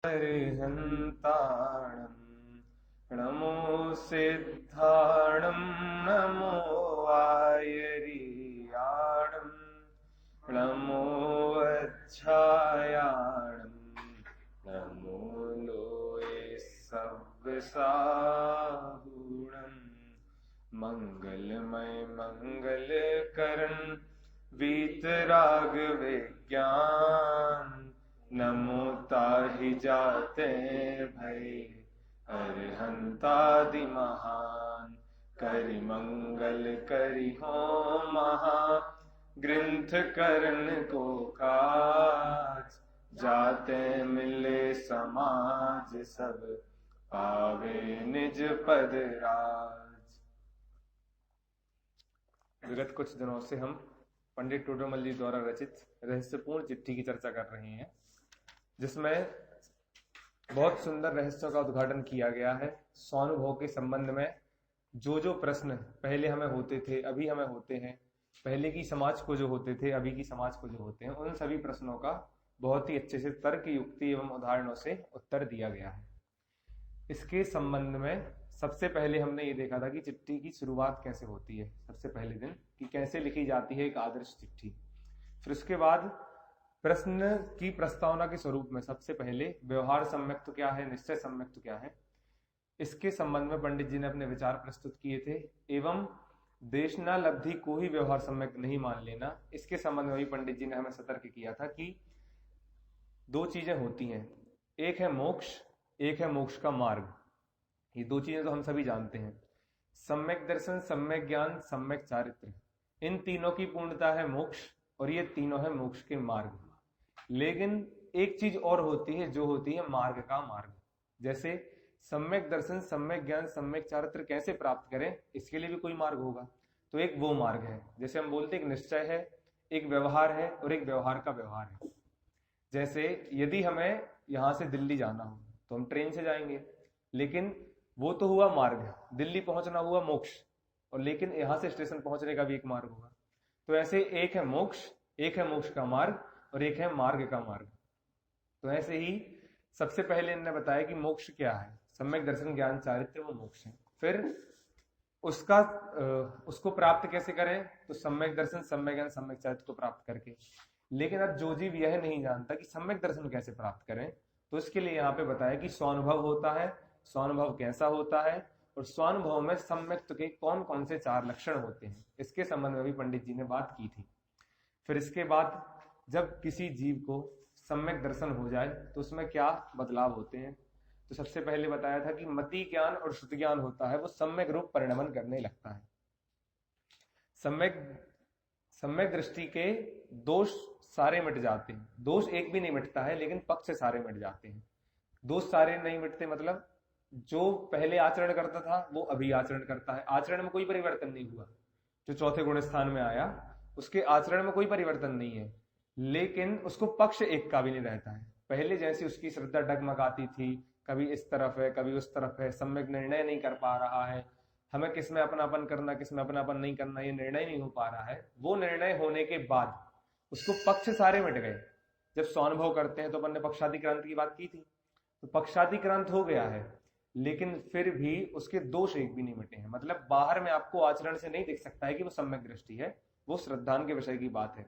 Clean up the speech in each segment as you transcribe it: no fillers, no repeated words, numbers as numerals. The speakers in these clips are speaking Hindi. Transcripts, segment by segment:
हरिहन्ताणं नमो सिद्धाणं नमो वायरियाणं नमो वज्झायाणं नमो लोये सव्यसाहूणं मंगलमय मंगलकरण वीतराग विज्ञान नमो ताहि जाते भय अरहंतादि महान करि मंगल करि हो महा ग्रंथ करण को काज जाते मिले समाज सब पावे निज पद राज। विगत कुछ दिनों से हम पंडित टोडरमल जी द्वारा रचित रहस्यपूर्ण चिट्ठी की चर्चा कर रहे हैं, जिसमें बहुत सुंदर रहस्यों का उद्घाटन किया गया है। स्वानुभव के संबंध में जो जो प्रश्न पहले हमें होते थे, अभी हमें होते हैं, पहले की समाज को जो होते थे, अभी की समाज को जो होते हैं, उन सभी प्रश्नों का बहुत ही अच्छे से तर्क युक्ति एवं उदाहरणों से उत्तर दिया गया है। इसके संबंध में सबसे पहले हमने ये देखा था कि चिट्ठी की शुरुआत कैसे होती है, सबसे पहले दिन कि कैसे लिखी जाती है एक आदर्श चिट्ठी। फिर उसके बाद प्रश्न की प्रस्तावना के स्वरूप में सबसे पहले व्यवहार सम्यक्त क्या है, निश्चय सम्यक्त क्या है, इसके संबंध में पंडित जी ने अपने विचार प्रस्तुत किए थे। एवं देशना लब्धि को ही व्यवहार सम्यक्त नहीं मान लेना, इसके संबंध में भी पंडित जी ने हमें सतर्क किया था कि दो चीजें होती हैं, एक है मोक्ष, एक है मोक्ष का मार्ग। ये दो चीजें तो हम सभी जानते हैं, सम्यक दर्शन, सम्यक ज्ञान, सम्यक चारित्र, इन तीनों की पूर्णता है मोक्ष और ये तीनों है मोक्ष के मार्ग। लेकिन एक चीज और होती है जो होती है मार्ग का मार्ग। जैसे सम्यक दर्शन, सम्यक ज्ञान, सम्यक चारित्र कैसे प्राप्त करें, इसके लिए भी कोई मार्ग होगा। तो एक वो मार्ग है, जैसे हम बोलते एक निश्चय है, एक व्यवहार है और एक व्यवहार का व्यवहार है। जैसे यदि हमें यहां से दिल्ली जाना हो तो हम ट्रेन से जाएंगे, लेकिन वो तो हुआ मार्ग, दिल्ली पहुंचना हुआ मोक्ष, और लेकिन यहां से स्टेशन पहुंचने का भी एक मार्ग होगा। तो ऐसे एक है मोक्ष, एक है मोक्ष का मार्ग और एक है मार्ग का मार्ग। तो ऐसे ही सबसे पहले इन्होंने बताया कि मोक्ष क्या है, सम्यक दर्शन ज्ञान चारित्र वो मोक्ष है। फिर उसको प्राप्त कैसे करें, तो सम्यक दर्शन, सम्यक ज्ञान, सम्यक चारित्र को प्राप्त करके। लेकिन अब जो जीव यह नहीं जानता कि सम्यक दर्शन कैसे प्राप्त करें, तो इसके लिए यहाँ पे बताया कि स्वानुभव होता है, स्वानुभव कैसा होता है और स्वानुभव में सम्यक्त के कौन कौन से चार लक्षण होते हैं, इसके संबंध में भी पंडित जी ने बात की थी। फिर इसके बाद जब किसी जीव को सम्यक दर्शन हो जाए तो उसमें क्या बदलाव होते हैं, तो सबसे पहले बताया था कि मति ज्ञान और श्रुति ज्ञान होता है, वो सम्यक रूप परिणमन करने लगता है। सम्यक दृष्टि के दोष सारे मिट जाते हैं, दोष एक भी नहीं मिटता है लेकिन पक्ष सारे मिट जाते हैं। दोष सारे नहीं मिटते मतलब जो पहले आचरण करता था वो अभी आचरण करता है, आचरण में कोई परिवर्तन नहीं हुआ। जो चौथे गुण स्थान में आया उसके आचरण में कोई परिवर्तन नहीं है, लेकिन उसको पक्ष एक का भी नहीं रहता है। पहले जैसी उसकी श्रद्धा डगमगाती थी, कभी इस तरफ है कभी उस तरफ है, सम्यक निर्णय नहीं कर पा रहा है, हमें किसमें अपनापन करना किसमें अपनापन नहीं करना ये निर्णय नहीं हो पा रहा है। वो निर्णय होने के बाद उसको पक्ष सारे मिट गए। जब स्वानुभव करते हैं तो अपन ने पक्षाधिक्रांत की बात की थी, तो पक्षाधिक्रांत हो गया है, लेकिन फिर भी उसके दोष एक भी नहीं मिटे हैं। मतलब बाहर में आपको आचरण से नहीं दिख सकता है कि वो सम्यक दृष्टि है, वो श्रद्धान के विषय की बात है।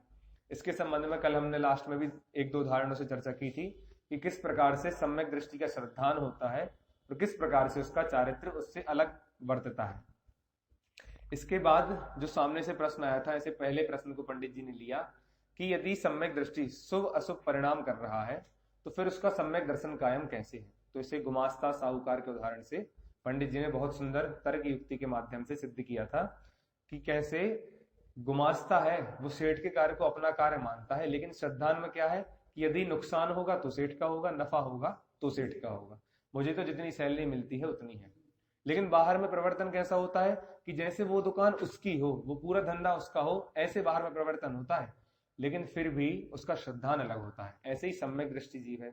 इसके संबंध में कल हमने लास्ट में भी एक दो उदाहरणों से चर्चा की थी कि किस प्रकार से सम्यक दृष्टि का श्रद्धान होता है और किस प्रकार से उसका चारित्र उससे अलग वर्तता है। इसके बाद जो सामने से प्रश्न आया था, ऐसे पहले प्रश्न को पंडित जी ने लिया कि यदि सम्यक दृष्टि शुभ अशुभ परिणाम कर रहा है तो फिर उसका सम्यक दर्शन कायम कैसे है। तो इसे गुमास्ता साहूकार के उदाहरण से पंडित जी ने बहुत सुंदर तर्क युक्ति के माध्यम से सिद्ध किया था कि कैसे गुमास्ता है वो सेठ के कार्य को अपना कार्य मानता है, लेकिन श्रद्धान में क्या है कि यदि नुकसान होगा तो सेठ का होगा, नफा होगा तो सेठ का होगा, मुझे तो जितनी सैलरी मिलती है उतनी है। लेकिन बाहर में प्रवर्तन कैसा होता है कि जैसे वो दुकान उसकी हो, वो पूरा धंधा उसका हो, ऐसे बाहर में प्रवर्तन होता है, लेकिन फिर भी उसका श्रद्धान अलग होता है। ऐसे ही सम्यक दृष्टि जीव है,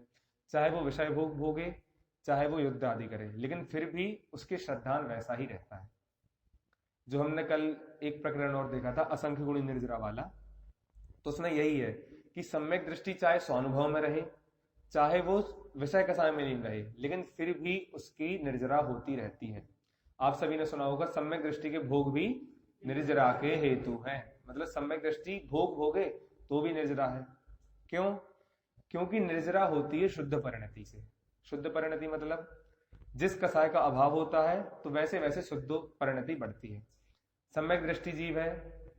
चाहे वो विषय भोग भोगे चाहे वो युद्ध आदि करे, लेकिन फिर भी उसके श्रद्धान वैसा ही रहता है। जो हमने कल एक प्रकरण और देखा था असंख्य गुणी निर्जरा वाला, तो उसमें यही है कि सम्यक दृष्टि चाहे स्वानुभव में रहे चाहे वो विषय कसाय में लीन रहे, लेकिन फिर भी उसकी निर्जरा होती रहती है। आप सभी ने सुना होगा सम्यक दृष्टि के भोग भी निर्जरा के हेतु हैं। मतलब सम्यक दृष्टि भोग भोगे तो भी निर्जरा है। क्यों? क्योंकि निर्जरा होती है शुद्ध परिणति से। शुद्ध परिणति मतलब जिस कसाय का अभाव होता है तो वैसे वैसे शुद्ध परिणति बढ़ती है। सम्यक दृष्टि जीव है,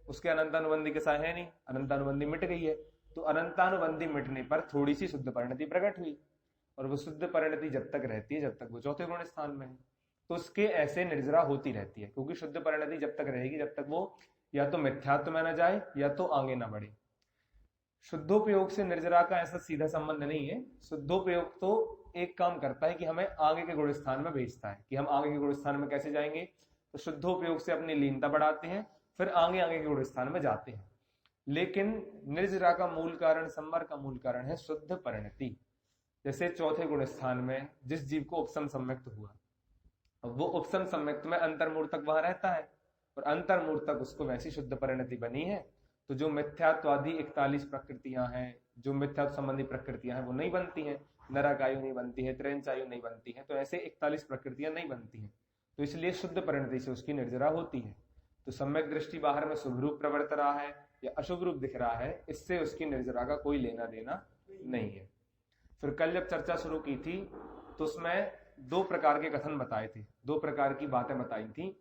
उसके अनंतानुबंधी कसाय है नहीं, अनंतानुबंधी मिट गई है, तो अनंतानुबंधी मिटने पर थोड़ी सी शुद्ध परिणति प्रकट हुई, और वो शुद्ध परिणति जब तक रहती है जब तक वो चौथे गुण स्थान में है, तो उसके ऐसे निर्जरा होती रहती है। क्योंकि शुद्ध परिणति जब तक रहेगी जब तक वो या तो मिथ्यात्व में न जाए या तो आगे ना बढ़े। शुद्धोपयोग से निर्जरा का ऐसा सीधा संबंध नहीं है। शुद्धोपयोग तो एक काम करता है कि हमें आगे के गुण स्थान में भेजता है, कि हम आगे के गुण स्थान में कैसे जाएंगे, तो शुद्धोपयोग से अपनी लीनता बढ़ाते हैं, फिर आगे आगे के गुण स्थान में जाते हैं। लेकिन निर्जरा का मूल कारण, संवर का मूल कारण है शुद्ध परिणति। जैसे चौथे गुण स्थान में जिस जीव को उपसम सम्यक्त हुआ, वो उपसम सम्यक्त में अंतर्मूर्तक वहां रहता है, और अंतर्मूर्तक उसको वैसी शुद्ध परिणति बनी है, तो जो मिथ्यात्वादी 41 प्रकृतियां हैं, जो मिथ्यात्व संबंधी प्रकृतियां हैं, वो नहीं बनती हैं। नरक आयु नहीं बनती है, त्रेंच आयु नहीं बनती है, तो ऐसे 41 प्रकृतियां नहीं बनती हैं। तो इसलिए शुद्ध परिणति से उसकी निर्जरा होती है। तो सम्यक दृष्टि बाहर में शुभ रूप प्रवर्त रहा है या अशुभ रूप दिख रहा है, इससे उसकी निर्जरा का कोई लेना देना नहीं है। फिर कल जब चर्चा शुरू की थी तो उसमें दो प्रकार के कथन बताए थे, दो प्रकार की बातें बताई थी।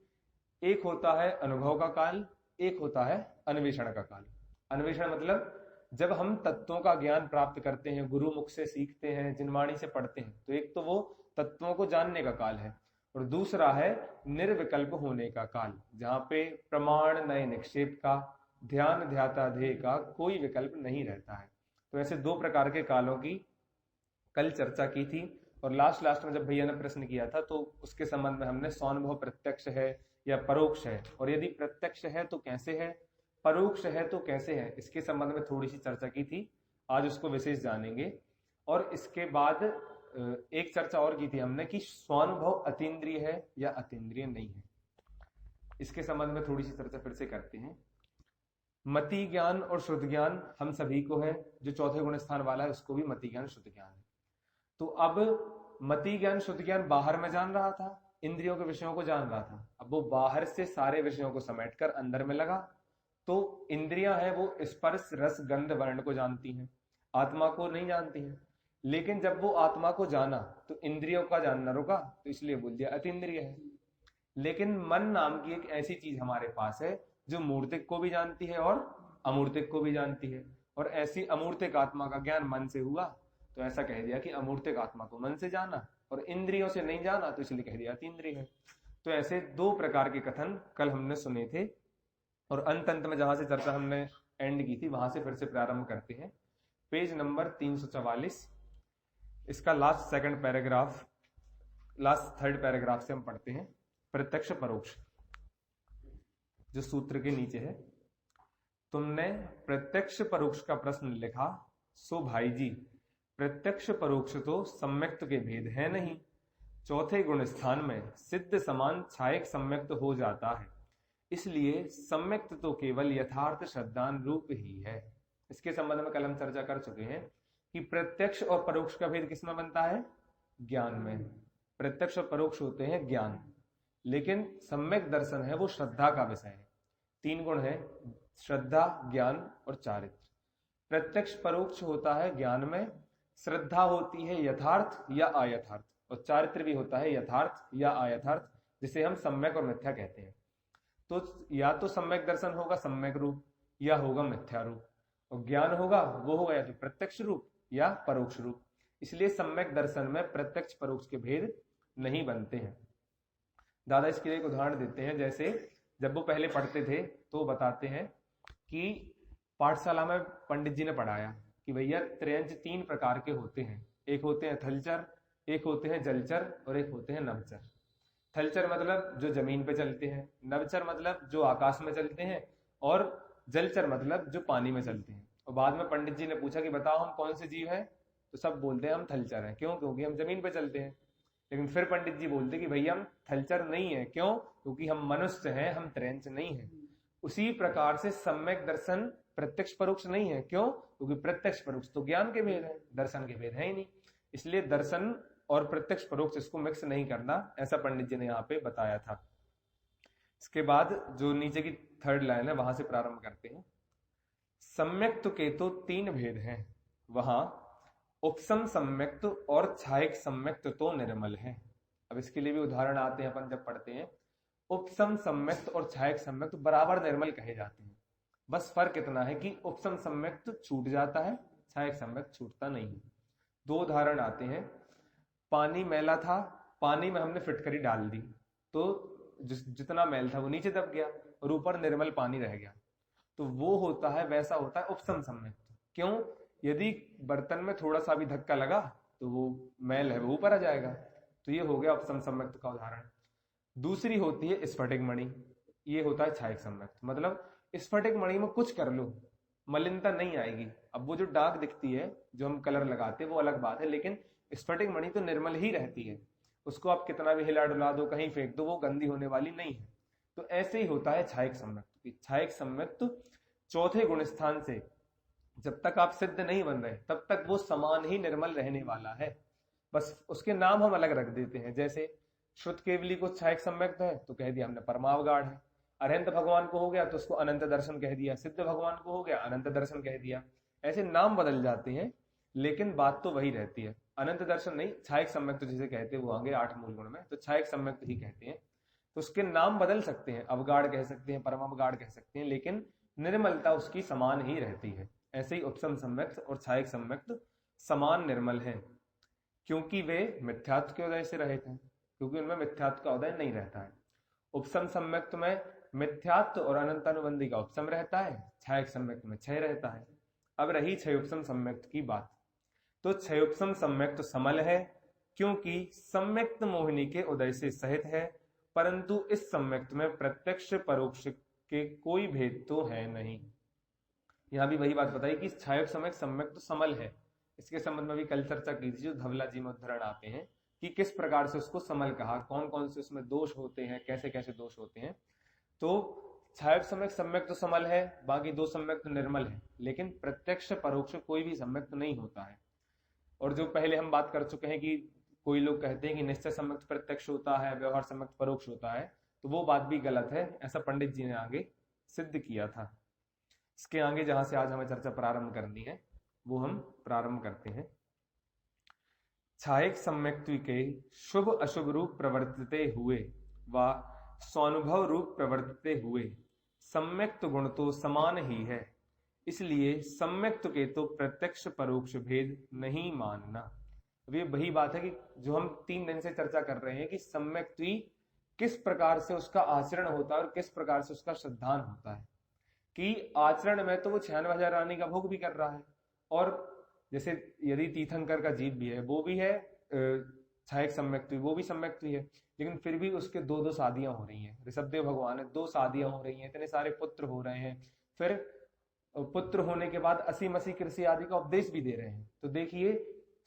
एक होता है अनुभव का काल, एक होता है अन्वेषण का काल। अन्वेषण मतलब जब हम तत्वों का ज्ञान प्राप्त करते हैं, गुरु मुख से सीखते हैं, जिनवाणी से पढ़ते हैं, तो एक तो वो तत्वों को जानने का काल है, और दूसरा है निर्विकल्प होने का काल, जहां पे प्रमाण नए निक्षेप का, ध्यान ध्याता ध्येय का कोई विकल्प नहीं रहता है। तो ऐसे दो प्रकार के कालों की कल चर्चा की थी। और लास्ट में जब भैया ने प्रश्न किया था तो उसके संबंध में हमने स्वानुभव प्रत्यक्ष है या परोक्ष है, और यदि प्रत्यक्ष है तो कैसे है, परोक्ष है तो कैसे है, इसके संबंध में थोड़ी सी चर्चा की थी। आज उसको विशेष जानेंगे। और इसके बाद एक चर्चा और की थी हमने कि स्वानुभव अतीन्द्रिय है या अतीन्द्रिय नहीं है। इसके संबंध में थोड़ी सी चर्चा फिर से करते हैं। मति ज्ञान और शुद्ध ज्ञान हम सभी को है, जो चौथे गुण स्थान वाला है उसको भी मति ज्ञान शुद्ध ज्ञान है। तो अब मति ज्ञान शुद्ध ज्ञान बाहर में जान रहा था, इंद्रियों के विषयों को जान रहा था, अब वो बाहर से सारे विषयों को समेटकर अंदर में लगा। तो इंद्रियां हैं वो स्पर्श रस गंध वर्ण को जानती हैं, आत्मा को नहीं जानती हैं। लेकिन जब वो आत्मा को जाना तो इंद्रियों का जानना रुका, तो इसलिए बोल दिया अतीन्द्रिय है। लेकिन मन नाम की एक ऐसी चीज हमारे पास है जो मूर्तिक को भी जानती है और अमूर्तिक को भी जानती है, और ऐसी अमूर्तिक आत्मा का ज्ञान मन से हुआ, तो ऐसा कह दिया कि अमूर्तिक आत्मा को मन से जाना, और इंद्रियों से नहीं जाना, तो इसलिए कह दिया अतीन्द्रिय है। तो ऐसे दो प्रकार के कथन कल हमने सुने थे, और अंत में जहां से चर्चा हमने एंड की थी वहां से फिर से प्रारंभ करते हैं। पेज नंबर 344, इसका last second paragraph, last third paragraph से हम पढ़ते हैं। प्रत्यक्ष परोक्ष जो सूत्र के नीचे है, तुमने प्रत्यक्ष परोक्ष का प्रश्न लिखा, सो भाई जी प्रत्यक्ष परोक्ष तो सम्यक्त के भेद है नहीं, चौथे गुण स्थान में सिद्ध समान छायक सम्यक्त हो जाता है, इसलिए सम्यक्त तो केवल यथार्थ श्रद्धान रूप ही है। इसके संबंध में कल हम चर्चा कर चुके हैं कि प्रत्यक्ष और परोक्ष का भेद किसमें बनता है, ज्ञान में। प्रत्यक्ष और परोक्ष होते हैं ज्ञान, लेकिन सम्यक दर्शन है वो श्रद्धा का विषय है। तीन गुण है, श्रद्धा, ज्ञान और चारित्र। प्रत्यक्ष परोक्ष होता है ज्ञान में, श्रद्धा होती है यथार्थ या अयथार्थ, और चारित्र भी होता है यथार्थ या अयथार्थ, जिसे हम सम्यक और मिथ्या कहते हैं। तो या तो सम्यक दर्शन होगा सम्यक रूप, या होगा मिथ्या रूप, और ज्ञान होगा वो होगा या तो प्रत्यक्ष रूप या परोक्ष रूप। इसलिए सम्यक दर्शन में प्रत्यक्ष परोक्ष के भेद नहीं बनते हैं। दादा इसके लिए एक उदाहरण देते हैं। जैसे जब वो पहले पढ़ते थे तो बताते हैं कि पाठशाला में पंडित जी ने पढ़ाया कि भैया त्रयंच तीन प्रकार के होते हैं, एक होते हैं थलचर, एक होते हैं जलचर, और एक होते हैं नभचर। थलचर मतलब जो जमीन पे चलते हैं, नभचर मतलब जो आकाश में चलते हैं, और जलचर मतलब जो पानी में चलते हैं। और बाद में पंडित जी ने पूछा कि बताओ हम कौन से जीव हैं, तो सब बोलते हैं हम थलचर हैं। क्यों? क्योंकि हम जमीन पे चलते हैं। लेकिन फिर पंडित जी बोलते कि भैया हम थलचर नहीं है। क्यों? क्योंकि हम मनुष्य हैं, हम त्रयंच नहीं है। उसी प्रकार से सम्यक दर्शन प्रत्यक्ष परोक्ष नहीं है। क्यों? क्योंकि प्रत्यक्ष परोक्ष तो ज्ञान के भेद है, दर्शन के भेद है ही नहीं। इसलिए दर्शन और प्रत्यक्ष परोक्ष इसको मिक्स नहीं करना, ऐसा पंडित जी ने यहाँ पे बताया था। इसके बाद जो नीचे की थर्ड लाइन है वहां से प्रारंभ करते हैं। सम्यक्त के तो 3 भेद हैं, वहां उपसम सम्यक्त और छायक सम्यक्त तो निर्मल है। अब इसके लिए भी उदाहरण आते हैं अपन जब पढ़ते हैं। उपसम सम्यक्त और छायक सम्यक्त बराबर निर्मल कहे जाते हैं, बस फर्क इतना है कि उपसम सम्यक्त छूट जाता है, छायक सम्यक्त छूटता नहीं है। 2 उदाहरण आते हैं। पानी मैला था, पानी में हमने फिटकरी डाल दी तो जितना मैल था वो नीचे दब गया और ऊपर निर्मल पानी रह गया, तो वो होता है, वैसा होता है उपसम सम्यक्त। क्यों? यदि बर्तन में थोड़ा सा भी धक्का लगा तो वो मैल है वो ऊपर आ जाएगा, तो ये हो गया उपसम सम्यक्त का उदाहरण। दूसरी होती है स्फटिक मणि, ये होता है छायक सम्यक्त। मतलब स्फटिक मणि में कुछ कर लो मलिनता नहीं आएगी। अब वो जो दाग दिखती है जो हम कलर लगाते हैं वो अलग बात है, लेकिन स्फटिक मणि तो निर्मल ही रहती है, उसको आप कितना भी हिला डुला दो, कहीं फेंक दो, वो गंदी होने वाली नहीं है। तो ऐसे ही होता है छायक सम्यक्त। छायक सम्यक्त चौथे गुण स्थान से जब तक आप सिद्ध नहीं बन रहे तब तक वो समान ही निर्मल रहने वाला है, बस उसके नाम हम अलग रख देते हैं। जैसे श्रुत केवली को छायक सम्यक्त है तो कह दिया हमने परमावगाढ़ है, अरहंत भगवान को हो गया तो उसको अनंत दर्शन कह दिया, सिद्ध भगवान को हो गया अनंत दर्शन कह दिया। ऐसे नाम बदल जाते हैं लेकिन बात तो वही रहती है। अनंत दर्शन नहीं, छायक सम्यक्त जिसे कहते हैं वो आगे 8 मूल गुण में, तो छायक सम्यक्त ही कहते हैं। तो उसके नाम बदल सकते हैं, अवगाढ़ कह सकते हैं, परमावगाढ़ कह सकते हैं, लेकिन निर्मलता उसकी समान ही रहती है। ऐसे ही उपसम सम्यक्त और छायक सम्यक्त समान निर्मल है, क्योंकि वे मिथ्यात्व के उदय से रहित हैं, क्योंकि उनमें मिथ्यात्व का उदय नहीं रहता है। उपसम सम्यक्त में मिथ्यात्व और अनंतानुबंधी का उपसम रहता है, छायक सम्यक्त में क्षय रहता है। अब रही क्षयोपसम सम्यक्त की बात, तो क्षयोपसम सम्यक्त समल है, क्योंकि सम्यक्त मोहिनी के उदय से सहित है, परंतु इस सम्यक्त में प्रत्यक्ष परोक्ष के कोई भेद तो है नहीं। यहां भी वही बात बताई कि छायक सम्यक्त सम्यक्त समल है। इसके संबंध में भी कल चर्चा की थी, जो धवला जी में उदाहरण आते हैं कि किस प्रकार से उसको समल कहा, कौन कौन से उसमें दोष होते हैं, कैसे कैसे दोष होते हैं। तो छायक सम्यक्त सम्यक्त समल है, बाकी 2 सम्यक्त निर्मल है, लेकिन प्रत्यक्ष परोक्ष कोई भी सम्यक्त नहीं होता है। और जो पहले हम बात कर चुके हैं कि कोई लोग कहते हैं कि निश्चय सम्यक्त प्रत्यक्ष होता है, व्यवहार सम्यक्त परोक्ष होता है, तो वो बात भी गलत है, ऐसा पंडित जी ने आगे सिद्ध किया था। इसके आगे जहां से आज हमें चर्चा प्रारंभ करनी है वो हम प्रारंभ करते हैं। छायक सम्यक्त्व के शुभ अशुभ रूप प्रवर्तते हुए व स्वानुभव रूप प्रवर्तते हुए सम्यक्त गुण तो समान ही है, इसलिए सम्यक्त के तो प्रत्यक्ष परोक्ष भेद नहीं मानना। अब ये वही बात है कि जो हम 3 दिन से चर्चा कर रहे हैं कि सम्यक्त्वी किस प्रकार से उसका आचरण होता है और किस प्रकार से उसका श्रद्धान होता है। कि आचरण में तो वो 96,000 रानी का भोग भी कर रहा है, और जैसे यदि तीर्थंकर का जीव भी है वो भी है छायक सम्यक्त्वी, वो भी सम्यक्त्वी है, लेकिन फिर भी उसके 2-2 शादियां हो रही हैं। ऋषभदेव भगवान है, 2 शादियां हो रही हैं, इतने सारे पुत्र हो रहे हैं, फिर पुत्र होने के बाद असी मसी कृषि आदि का उपदेश भी दे रहे हैं। तो देखिए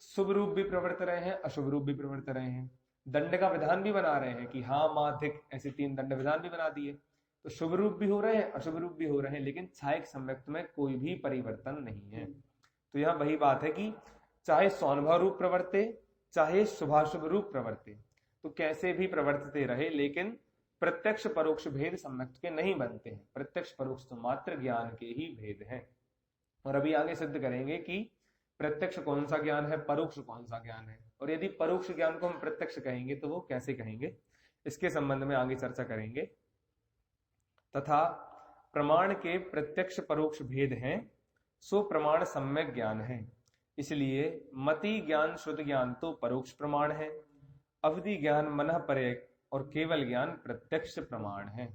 शुभ रूप भी प्रवर्त रहे हैं, अशुभ रूप भी प्रवर्त रहे हैं, दंड का विधान भी बना रहे हैं कि हाँ माँ धिक, ऐसे 3 दंड विधान भी बना दिए। तो शुभ रूप भी हो रहे हैं, अशुभ रूप भी हो रहे हैं, लेकिन छायक सम्यक्त में कोई भी परिवर्तन नहीं है। तो यहाँ वही बात है कि चाहे स्वानुभव रूप प्रवर्ते चाहे शुभाशुभ रूप प्रवर्ते, तो कैसे भी प्रवर्तते रहे, लेकिन प्रत्यक्ष परोक्ष भेद सम्यक्त के नहीं बनते हैं। प्रत्यक्ष परोक्ष तो मात्र ज्ञान के ही भेद हैं। और अभी आगे सिद्ध करेंगे कि प्रत्यक्ष कौन सा ज्ञान है, परोक्ष कौन सा ज्ञान है, और यदि परोक्ष ज्ञान को हम प्रत्यक्ष कहेंगे तो वो कैसे कहेंगे, इसके संबंध में आगे चर्चा करेंगे। तथा प्रमाण के प्रत्यक्ष परोक्ष भेद हैं, सो प्रमाण सम्यक ज्ञान है, इसलिए मति ज्ञान शुद्ध ज्ञान तो परोक्ष प्रमाण है, अवधि ज्ञान मनः परे और केवल ज्ञान प्रत्यक्ष प्रमाण है।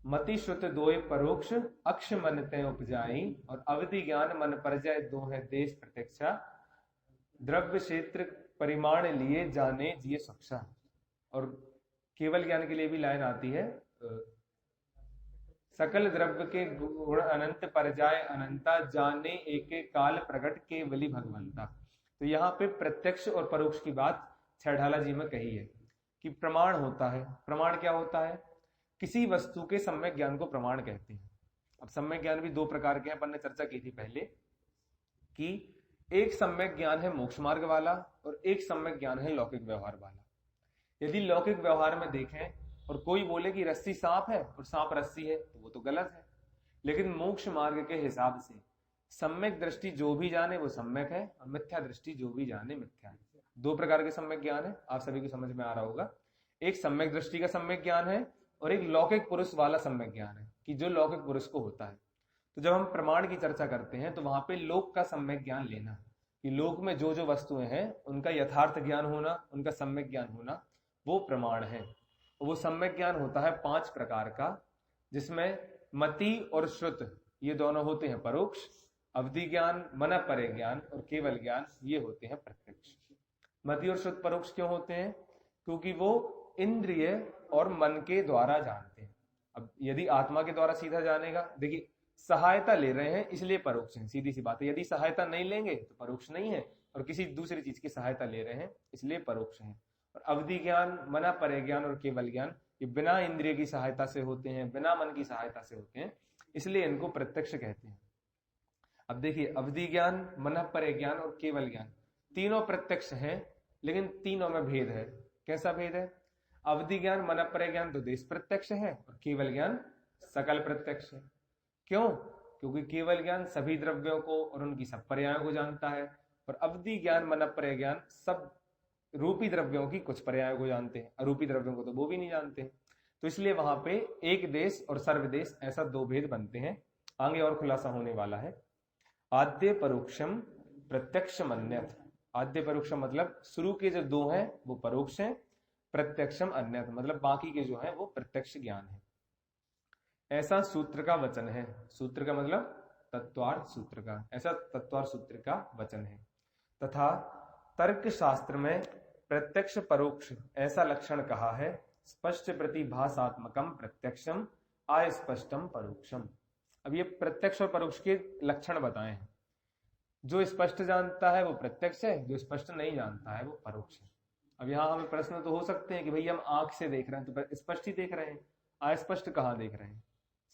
मति श्रुत दोय परोक्ष अक्ष मन तय उपजाई, और अवधि ज्ञान मन परजय दो है देश प्रत्यक्षा, द्रव्य क्षेत्र परिमाण लिए जाने जिये सक्षा। और केवल ज्ञान के लिए भी लाइन आती है, सकल द्रव्य के गुण अनंत परजाय अनंता, जाने एक काल प्रकट केवली भगवंता। तो यहाँ पे प्रत्यक्ष और परोक्ष की बात छेड़ाला जी में कही है कि प्रमाण होता है। प्रमाण क्या होता है? किसी वस्तु के सम्यक ज्ञान को प्रमाण कहते हैं। अब सम्यक ज्ञान भी 2 प्रकार के हैं, अपन ने चर्चा की थी पहले कि एक सम्यक ज्ञान है मोक्ष मार्ग वाला और एक सम्यक ज्ञान है लौकिक व्यवहार वाला। यदि लौकिक व्यवहार में देखें और कोई बोले कि रस्सी सांप है और सांप रस्सी है, तो वो तो गलत है। लेकिन मोक्ष मार्ग के हिसाब से सम्यक दृष्टि जो भी जाने वो सम्यक है और मिथ्या दृष्टि जो भी जाने मिथ्या है। दो प्रकार के सम्यक ज्ञान है, आप सभी को समझ में आ रहा होगा। एक सम्यक दृष्टि का सम्यक ज्ञान है और एक लौकिक पुरुष वाला सम्यक ज्ञान है कि जो लौकिक पुरुष को होता है। तो जब हम प्रमाण की चर्चा करते हैं तो वहां पे लोक का सम्यक ज्ञान लेना कि लोक में जो जो वस्तुएं हैं उनका यथार्थ ज्ञान होना, उनका सम्यक ज्ञान होना, वो प्रमाण है। वो सम्यक ज्ञान होता है 5 प्रकार का, जिसमें मति और श्रुत ये दोनों होते हैं परोक्ष, अवधि ज्ञान, मन परे ज्ञान और केवल ज्ञान ये होते हैं प्रत्यक्ष। मति और श्रुत परोक्ष क्यों होते हैं? क्योंकि वो इंद्रिय और मन के द्वारा जानते हैं। अब यदि आत्मा के द्वारा सीधा जानेगा, देखिए सहायता ले रहे हैं इसलिए परोक्ष है, सीधी सी बात है। यदि सहायता नहीं लेंगे तो परोक्ष नहीं है, और किसी दूसरी चीज की सहायता ले रहे हैं इसलिए परोक्ष है। और अवधि ज्ञान, मना परे ज्ञान और केवल ज्ञान ये बिना इंद्रिय की सहायता से होते हैं, बिना मन की सहायता से होते हैं, इसलिए इनको प्रत्यक्ष कहते हैं। अब देखिए अवधि ज्ञान, मन परे ज्ञान और केवल ज्ञान तीनों प्रत्यक्ष हैं, लेकिन तीनों में भेद है। कैसा भेद है? अवधि ज्ञान, मन परे ज्ञान तो देश प्रत्यक्ष है और केवल ज्ञान सकल प्रत्यक्ष है। क्यों? क्योंकि केवल ज्ञान सभी द्रव्यों को और उनकी सब पर्यायों को जानता है, और अवधि ज्ञान, मन परे ज्ञान सब रूपी द्रव्यों की कुछ पर्यायों को जानते हैं, अरूपी द्रव्यों को तो वो भी नहीं जानते। तो इसलिए वहां पे एक देश और सर्वदेश ऐसा दो भेद बनते हैं, आगे और खुलासा होने वाला है। आद्य परोक्षम प्रत्यक्षम अन्यथ। आद्य परोक्षम मतलब शुरू के जो दो हैं वो परोक्ष हैं, प्रत्यक्षम अन्यथ मतलब बाकी के जो है वो प्रत्यक्ष ज्ञान है। ऐसा सूत्र का वचन है। सूत्र का मतलब तत्वार्थ सूत्र का, ऐसा तत्वार्थ सूत्र का वचन है। तथा तर्क शास्त्र में प्रत्यक्ष परोक्ष ऐसा लक्षण कहा है, स्पष्ट प्रतिभासात्मकम प्रत्यक्षम अस्पष्टम परोक्षम। अब ये प्रत्यक्ष और परोक्ष के लक्षण बताए हैं। जो स्पष्ट जानता है वो प्रत्यक्ष है, जो स्पष्ट नहीं जानता है वो परोक्ष है। अब यहाँ हमें प्रश्न तो हो सकते हैं कि भाई हम आंख से देख रहे हैं तो स्पष्ट ही देख रहे हैं, अस्पष्ट कहाँ देख रहे हैं?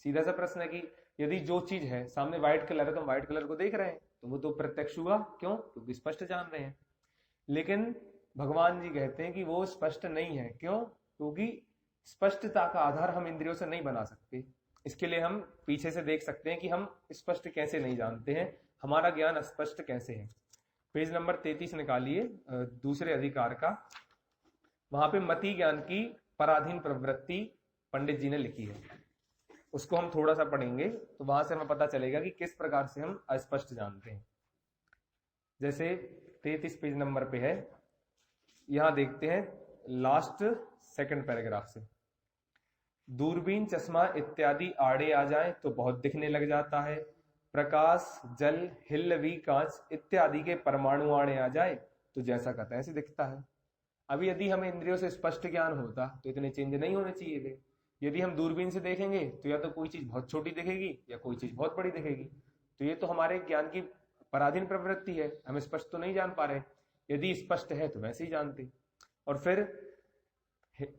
सीधा सा प्रश्न है कि यदि जो चीज है सामने व्हाइट कलर है तो हम व्हाइट कलर को देख रहे हैं तो वो तो प्रत्यक्ष हुआ। क्यों? क्योंकि स्पष्ट जान रहे हैं। लेकिन भगवान जी कहते हैं कि वो स्पष्ट नहीं है। क्यों? क्योंकि स्पष्टता का आधार हम इंद्रियों से नहीं बना सकते। इसके लिए हम पीछे से देख सकते हैं कि हम स्पष्ट कैसे नहीं जानते हैं, हमारा ज्ञान स्पष्ट कैसे है। पेज नंबर 33 निकालिए, दूसरे अधिकार का। वहां पे मति ज्ञान की पराधीन प्रवृत्ति पंडित जी ने लिखी है, उसको हम थोड़ा सा पढ़ेंगे तो वहां से हमें पता चलेगा कि किस प्रकार से हम अस्पष्ट जानते हैं। जैसे 33 पेज नंबर पे है, यहां देखते हैं लास्ट सेकंड पैराग्राफ से। दूरबीन, चश्मा इत्यादि आड़े आ जाए तो बहुत दिखने लग जाता है। प्रकाश, जल, हिल्लवी, कांच इत्यादि के परमाणु आड़े आ जाए तो जैसा का तैसे दिखता है। अभी यदि हमें इंद्रियों से स्पष्ट ज्ञान होता तो इतने चेंज नहीं होने चाहिए थे। यदि हम दूरबीन से देखेंगे तो या तो कोई चीज बहुत छोटी दिखेगी या कोई चीज बहुत बड़ी दिखेगी। तो ये तो हमारे ज्ञान की पराधीन प्रवृत्ति है, हम स्पष्ट तो नहीं जान पा रहे। यदि स्पष्ट है तो वैसे ही जानते। और फिर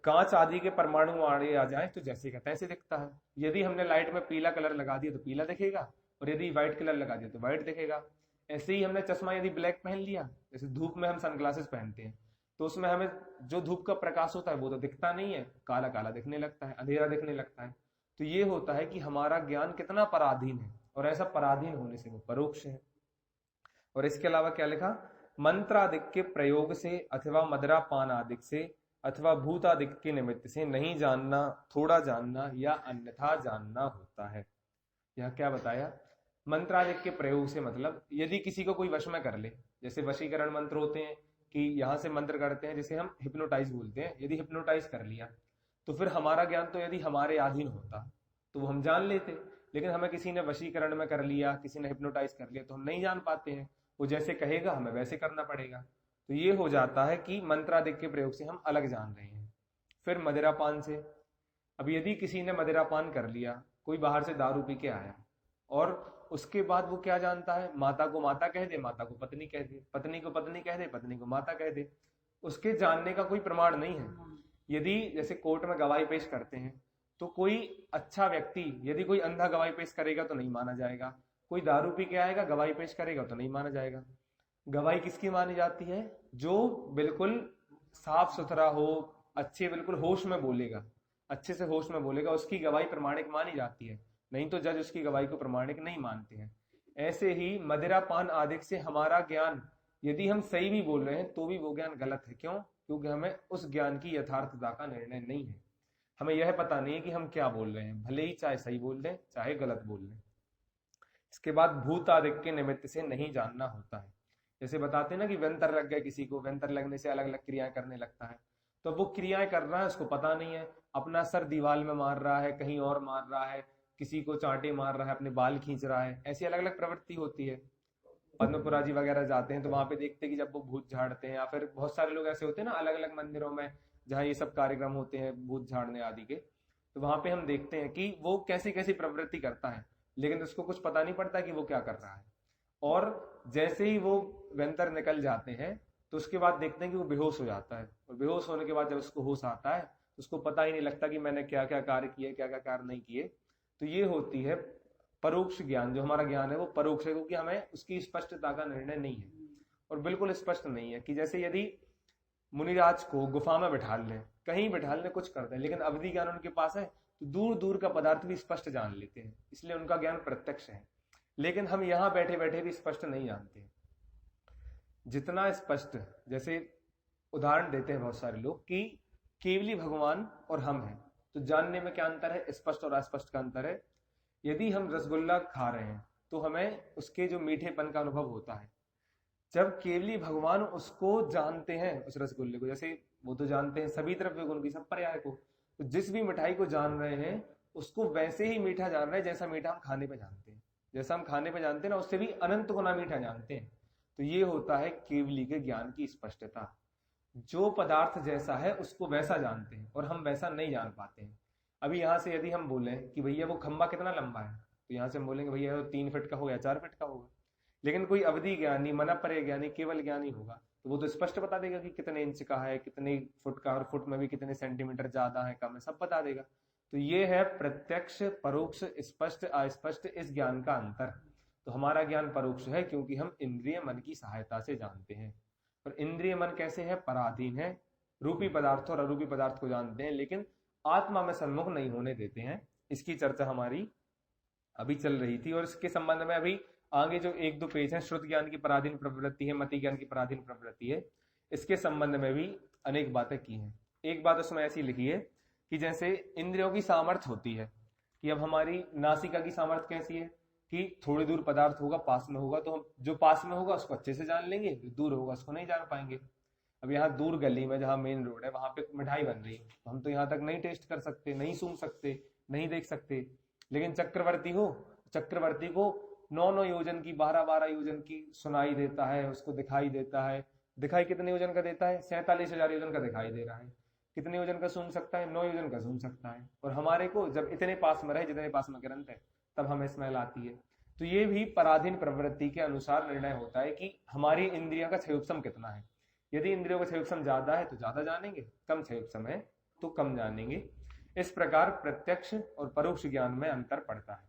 कांच आदि के परमाणु आड़े आ जाए तो जैसे का तैसे दिखता है। यदि हमने लाइट में पीला कलर लगा दिया तो पीला दिखेगा, और यदि व्हाइट कलर लगा दिया तो व्हाइट दिखेगा। ऐसे ही हमने चश्मा यदि ब्लैक पहन लिया, जैसे धूप में हम सनग्लासेस पहनते हैं तो उसमें हमें जो धूप का प्रकाश होता है वो तो दिखता नहीं है, काला काला दिखने लगता है, अंधेरा दिखने लगता है। तो ये होता है कि हमारा ज्ञान कितना पराधीन है, और ऐसा पराधीन होने से वो परोक्ष है। और इसके अलावा क्या लिखा? मंत्रादिक के प्रयोग से अथवा मदरा पान आदिक से अथवा भूतादिक के निमित्त से नहीं जानना, थोड़ा जानना या अन्यथा जानना होता है। यह क्या बताया? मंत्रादिक के प्रयोग से मतलब यदि किसी को कोई वश में कर ले, जैसे वशीकरण मंत्र होते हैं कि यहां से मंत्र करते हैं, जिसे हम हिप्नोटाइज बोलते हैं। यदि हिप्नोटाइज कर लिया तो फिर हमारा ज्ञान तो यदि हमारे अधीन होता तो वो हम जान लेते, लेकिन हमें किसी ने वशीकरण में कर लिया, किसी ने हिप्नोटाइज कर लिया तो हम नहीं जान पाते हैं। वो जैसे कहेगा हमें वैसे करना पड़ेगा। तो ये हो जाता है कि मंत्रादिक के प्रयोग से हम अलग जान रहे हैं। फिर मदिरापान से, अब यदि किसी ने मदिरापान कर लिया, कोई बाहर से दारू पी के आया और उसके बाद वो क्या जानता है? माता को माता कह दे, माता को पत्नी कह दे, पत्नी को पत्नी कह दे, पत्नी को माता कह दे, उसके जानने का कोई प्रमाण नहीं है। यदि जैसे कोर्ट में गवाही पेश करते हैं तो कोई अच्छा व्यक्ति यदि कोई अंधा गवाही पेश करेगा तो नहीं माना जाएगा, कोई दारू पी के आएगा गवाही पेश करेगा तो नहीं माना जाएगा। गवाही किसकी मानी जाती है? जो बिल्कुल साफ सुथरा हो, अच्छे बिल्कुल होश में बोलेगा, अच्छे से होश में बोलेगा, उसकी गवाही प्रमाणिक मानी जाती है। नहीं तो जज उसकी गवाही को प्रमाणिक नहीं मानते हैं। ऐसे ही मदिरा पान आदि से हमारा ज्ञान, यदि हम सही भी बोल रहे हैं तो भी वो ज्ञान गलत है। क्यों? क्योंकि हमें उस ज्ञान की यथार्थता का निर्णय नहीं है। हमें यह पता नहीं है कि हम क्या बोल रहे हैं, भले ही चाहे सही बोल दें चाहे गलत बोल दें। इसके बाद भूत आदि के निमित्त से नहीं जानना होता है। जैसे बताते हैं ना कि व्यंतर लग गया किसी को, व्यंतर लगने से अलग अलग क्रियाएं करने लगता है, तो वो क्रियाएं कर रहा है उसको पता नहीं है, अपना सर दीवार में मार रहा है, कहीं और मार रहा है, किसी को चांटे मार रहा है, अपने बाल खींच रहा है, ऐसी अलग अलग प्रवृत्ति होती है। पद्मपुरा जी वगैरह जाते हैं तो वहां पे देखते हैं कि जब वो भूत झाड़ते हैं, या फिर बहुत सारे लोग ऐसे होते हैं ना अलग अलग मंदिरों में जहाँ ये सब कार्यक्रम होते हैं भूत झाड़ने आदि के, तो वहां पे हम देखते हैं कि वो कैसी कैसी प्रवृत्ति करता है, लेकिन उसको कुछ पता नहीं पड़ता कि वो क्या कर रहा है। और जैसे ही वो व्यंतर निकल जाते हैं तो उसके बाद देखते हैं कि वो बेहोश हो जाता है, और बेहोश होने के बाद जब उसको होश आता है तो उसको पता ही नहीं लगता कि मैंने क्या क्या कार्य किए, क्या क्या कार्य नहीं किए। तो ये होती है परोक्ष ज्ञान। जो हमारा ज्ञान है वो परोक्ष है, क्योंकि हमें उसकी स्पष्टता का निर्णय नहीं है, और बिल्कुल स्पष्ट नहीं है। कि जैसे यदि मुनिराज को गुफा में बैठा लें, कहीं बैठा लें, कुछ कर दें, लेकिन अवधि ज्ञान उनके पास है तो दूर दूर का पदार्थ भी स्पष्ट जान लेते हैं, इसलिए उनका ज्ञान प्रत्यक्ष है। लेकिन हम यहाँ बैठे बैठे भी स्पष्ट नहीं जानते। जितना स्पष्ट, जैसे उदाहरण देते हैं बहुत सारे लोग कि केवली भगवान और हम हैं, तो जानने में क्या अंतर है? स्पष्ट और अस्पष्ट का अंतर है। यदि हम रसगुल्ला खा रहे हैं तो हमें उसके जो मीठेपन का अनुभव होता है, जब केवली भगवान उसको जानते हैं, उस रसगुल्ले को, जैसे वो तो जानते हैं सभी द्रव्य गुण की, सब पर्याय को, तो जिस भी मिठाई को जान रहे हैं उसको वैसे ही मीठा जान रहे हैं जैसा मीठा हम खाने पे जानते हैं। जैसा हम खाने पे जानते हैं ना, उससे भी अनंत गुना मीठा जानते हैं। तो ये होता है केवली के ज्ञान की स्पष्टता। जो पदार्थ जैसा है उसको वैसा जानते हैं, और हम वैसा नहीं जान पाते हैं। अभी यहाँ से यदि हम बोलें कि भैया वो खंबा कितना लंबा है, तो यहाँ से हम बोलेंगे भैया वो 3 फीट का होगा या 4 फीट का होगा। लेकिन कोई अवधि ज्ञानी, मनपरे ज्ञानी, केवल ज्ञानी होगा तो वो तो स्पष्ट बता देगा कि कितने इंच का है, कितने फुट का, और फुट में भी कितने सेंटीमीटर ज्यादा है कम है, सब बता देगा। तो ये है प्रत्यक्ष, परोक्ष, स्पष्ट, अस्पष्ट, इस ज्ञान का अंतर। तो हमारा ज्ञान परोक्ष है क्योंकि हम इंद्रिय मन की सहायता से जानते हैं। और इंद्रिय मन कैसे है? पराधीन है, रूपी पदार्थ और अरूपी पदार्थ को जानते हैं, लेकिन आत्मा में सम्मुख नहीं होने देते हैं। इसकी चर्चा हमारी अभी चल रही थी, और इसके संबंध में अभी आगे जो 1-2 पेज है, श्रुत ज्ञान की पराधीन प्रवृत्ति है, मति ज्ञान की पराधीन प्रवृत्ति है, इसके संबंध में भी अनेक बातें की हैं। एक बात उसमें ऐसी लिखी है कि जैसे इंद्रियों की सामर्थ्य होती है, कि अब हमारी नासिका की सामर्थ्य कैसी है कि थोड़ी दूर पदार्थ होगा, पास में होगा, तो हम जो पास में होगा उसको अच्छे से जान लेंगे, जो दूर होगा उसको नहीं जान पाएंगे। अब यहाँ दूर गली में जहाँ मेन रोड है वहां पे मिठाई बन रही है, तो हम तो यहाँ तक नहीं टेस्ट कर सकते, नहीं सूंघ सकते, नहीं देख सकते। लेकिन चक्रवर्ती हो, चक्रवर्ती को 9-9 योजन की, 12-12 योजन की सुनाई देता है, उसको दिखाई देता है। दिखाई कितने योजन का देता है? 47,000 योजन का दिखाई दे रहा है। कितने योजन का सूंघ सकता है? 9 योजन का सूंघ सकता है। और हमारे को जब इतने पास में रहे जितने पास में ग्रंथ है तब हमें स्मेल आती है। तो ये भी पराधीन प्रवृत्ति के अनुसार निर्णय होता है कि हमारी इंद्रियों का क्षयोपम कितना है। यदि इंद्रियों का क्षयोपम ज्यादा है तो ज्यादा जानेंगे, कम क्षयोपम है तो कम जानेंगे। इस प्रकार प्रत्यक्ष और परोक्ष ज्ञान में अंतर पड़ता है।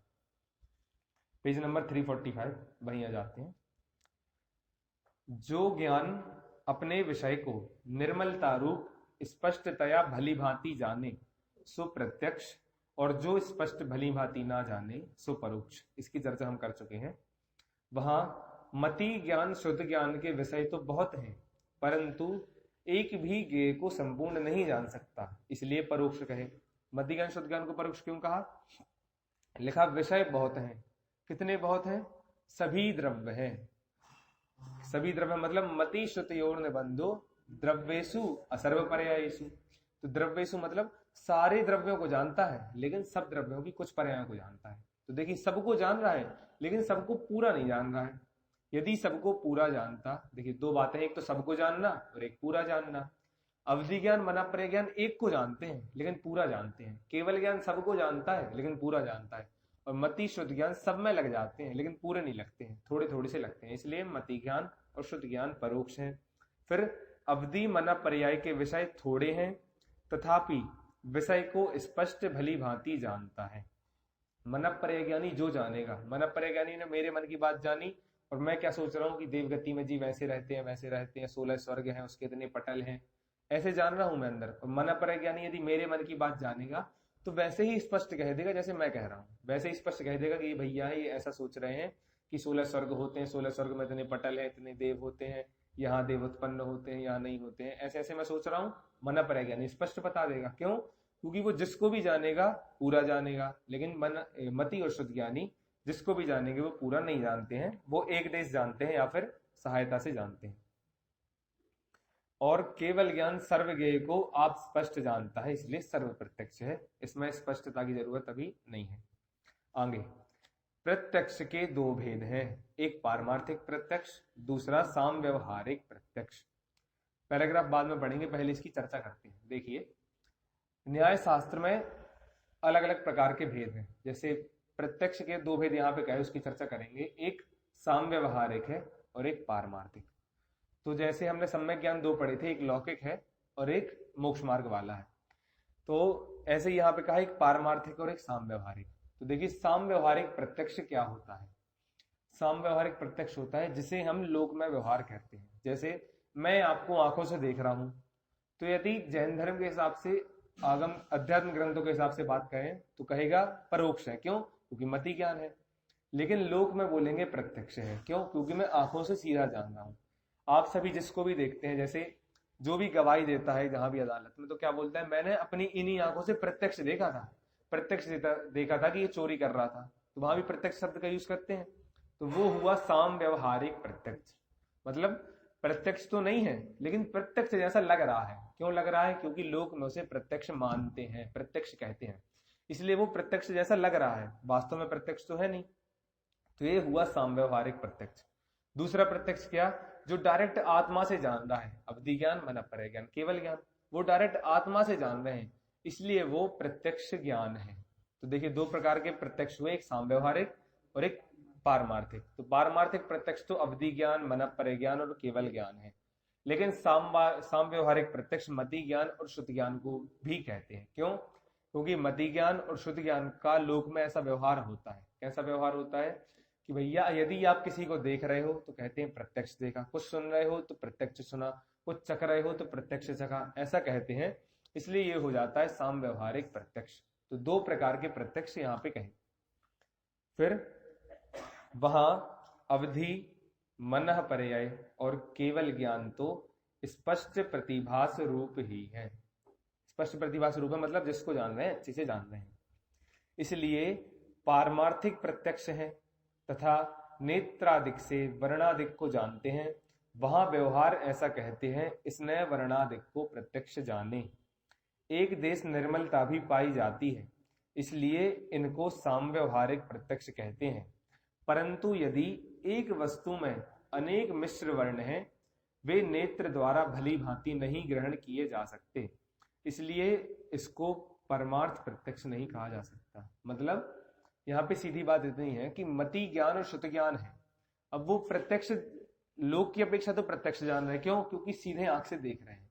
पेज नंबर 345 वहीं आ जाते हैं। जो ज्ञान अपने विषय को निर्मलता रूप स्पष्टतया भली भांति जाने सो प्रत्यक्ष, और जो स्पष्ट भली भांति ना जाने सो परोक्ष। इसकी चर्चा हम कर चुके हैं। वहां मति ज्ञान, शुद्ध ज्ञान के विषय तो बहुत हैं, परंतु एक भी ज्ञेय को संपूर्ण नहीं जान सकता, इसलिए परोक्ष कहे। मति ज्ञान, शुद्ध ज्ञान को परोक्ष क्यों कहा? लिखा विषय बहुत हैं। कितने बहुत हैं? सभी द्रव्य हैं। सभी द्रव्य मतलब मति श्रुतयोर निबंधो द्रव्येषु असर्वपर्यायेषु। तो द्रव्येषु मतलब सारे द्रव्यों को जानता है, लेकिन सब द्रव्यों की कुछ पर्यायों को जानता है। तो देखिए सबको जान रहा है, लेकिन सबको पूरा नहीं जान रहा है। यदि सबको पूरा जानता, देखिए 2 बातें, एक तो सबको जानना और एक पूरा जानना। अवधि ज्ञान, मनपरे ज्ञान एक को जानते हैं लेकिन पूरा जानते हैं। केवल ज्ञान सबको जानता है लेकिन पूरा जानता है। और मति शुद्ध ज्ञान सब में लग जाते हैं लेकिन पूरे नहीं लगते हैं, थोड़े थोड़े से लगते हैं, इसलिए मति ज्ञान और शुद्ध ज्ञान परोक्ष है। फिर अवधि मना पर्याय के विषय थोड़े हैं, तथापि विषय को स्पष्ट भली भांति जानता है। मन पर्याय ज्ञानी जो जानेगा, मन पर्याय ज्ञानी ने मेरे मन की बात जानी, और मैं क्या सोच रहा हूँ कि देवगति में जी वैसे रहते हैं वैसे रहते हैं, 16 स्वर्ग हैं, उसके इतने पटल हैं, ऐसे जान रहा हूं मैं अंदर। और मन पर ज्ञानी यदि मेरे मन की बात जानेगा तो वैसे ही स्पष्ट कह देगा जैसे मैं कह रहा हूँ, वैसे ही स्पष्ट कह देगा कि ये भैया है, ये ऐसा सोच रहे हैं कि 16 स्वर्ग होते हैं, 16 स्वर्ग में इतने पटल है, इतने देव होते हैं, यहाँ देव उत्पन्न होते हैं, यहाँ नहीं होते हैं, ऐसे ऐसे मैं सोच रहा हूँ। मन पर ज्ञानी स्पष्ट बता देगा। क्यों? क्योंकि वो जिसको भी जानेगा पूरा जानेगा, लेकिन मन मति और शुद्ध ज्ञानी जिसको भी जानेंगे वो पूरा नहीं जानते हैं, वो एक देश जानते हैं या फिर सहायता से जानते हैं। और केवल ज्ञान सर्वज्ञेय को आप स्पष्ट जानता है, इसलिए सर्व प्रत्यक्ष है, इसमें स्पष्टता की जरूरत अभी नहीं है। आगे प्रत्यक्ष के दो भेद हैं, एक पारमार्थिक प्रत्यक्ष, दूसरा साम व्यवहारिक प्रत्यक्ष। पैराग्राफ बाद में पढ़ेंगे, पहले इसकी चर्चा करते हैं। देखिए, न्याय शास्त्र में अलग अलग प्रकार के भेद हैं। जैसे प्रत्यक्ष के दो भेद यहाँ पे कहे, उसकी चर्चा करेंगे। एक साम व्यवहारिक है और एक पारमार्थिक। तो जैसे हमने सम्यक ज्ञान दो पढ़े थे, एक लौकिक है और एक मोक्ष मार्ग वाला है। तो ऐसे यहाँ पे कहा एक पारमार्थिक और एक साम व्यवहारिक। तो देखिए, साम व्यवहारिक प्रत्यक्ष क्या होता है? साम व्यवहारिक प्रत्यक्ष होता है जिसे हम लोक में व्यवहार कहते हैं। जैसे मैं आपको आंखों से देख रहा हूं, तो यदि जैन धर्म के हिसाब से, आगम अध्यात्म ग्रंथों के हिसाब से बात करें तो कहेगा परोक्ष है। क्यों? क्योंकि मति ज्ञान है। लेकिन लोक में बोलेंगे प्रत्यक्ष है। क्यों? क्योंकि मैं आंखों से सीधा जान रहा हूं। आप सभी जिसको भी देखते हैं, जैसे जो भी गवाही देता है जहां भी अदालत में, तो क्या बोलता है? मैंने अपनी इन्हीं आंखों से प्रत्यक्ष देखा था, प्रत्यक्ष देखा था कि ये चोरी कर रहा था। तो वहां भी प्रत्यक्ष शब्द का यूज करते हैं। तो वो हुआ साम व्यवहारिक प्रत्यक्ष। मतलब प्रत्यक्ष तो नहीं है, लेकिन प्रत्यक्ष जैसा लग रहा है। क्यों लग रहा है? क्योंकि लोग में उसे प्रत्यक्ष मानते हैं, प्रत्यक्ष कहते हैं, इसलिए वो प्रत्यक्ष जैसा लग रहा है, वास्तव में प्रत्यक्ष तो है नहीं। तो ये हुआ साम व्यवहारिक प्रत्यक्ष। दूसरा प्रत्यक्ष क्या? जो डायरेक्ट आत्मा से जान रहा है, अवधि ज्ञान, मन पर ज्ञान, केवल ज्ञान, वो डायरेक्ट आत्मा से जान रहे हैं, इसलिए वो प्रत्यक्ष ज्ञान है। तो देखिए, दो प्रकार के प्रत्यक्ष हुए, एक साम व्यवहारिक और एक पारमार्थिक। तो पारमार्थिक प्रत्यक्ष तो अवधि ज्ञान, मन पर ज्ञान और केवल ज्ञान है। लेकिन साम व्यवहारिक प्रत्यक्ष मति ज्ञान और शुद्ध ज्ञान को भी कहते हैं। क्यों? क्योंकि मति ज्ञान और शुद्ध ज्ञान का लोक में ऐसा व्यवहार होता है। कैसा व्यवहार होता है कि भैया, यदि आप किसी को देख रहे हो तो कहते हैं प्रत्यक्ष देखा, कुछ सुन रहे हो तो प्रत्यक्ष सुना, कुछ चख रहे हो तो प्रत्यक्ष चखा, ऐसा कहते हैं। इसलिए ये हो जाता है साम व्यवहारिक प्रत्यक्ष। तो दो प्रकार के प्रत्यक्ष यहाँ पे कहें। फिर वहां अवधि, मन पर्याय और केवल ज्ञान तो स्पष्ट प्रतिभास रूप ही है। स्पष्ट प्रतिभास रूप है मतलब जिसको जान रहे हैं, अच्छे से जान रहे हैं। इसलिए पारमार्थिक प्रत्यक्ष है तथा नेत्रादिक से वर्णादिक को जानते हैं। वहां व्यवहार ऐसा कहते हैं, इसने वर्णादिक को प्रत्यक्ष जाने। एक देश निर्मलता भी पाई जाती है, इसलिए इनको साम व्यवहारिक प्रत्यक्ष कहते हैं। परंतु यदि एक वस्तु में अनेक मिश्र वर्ण हैं, वे नेत्र द्वारा भली भांति नहीं ग्रहण किए जा सकते, इसलिए इसको परमार्थ प्रत्यक्ष नहीं कहा जा सकता। मतलब यहाँ पे सीधी बात इतनी है कि मति ज्ञान और श्रुत ज्ञान है। अब वो प्रत्यक्ष लोक की अपेक्षा तो प्रत्यक्ष जान रहे हैं। क्यों? क्योंकि सीधे आंख से देख रहे हैं,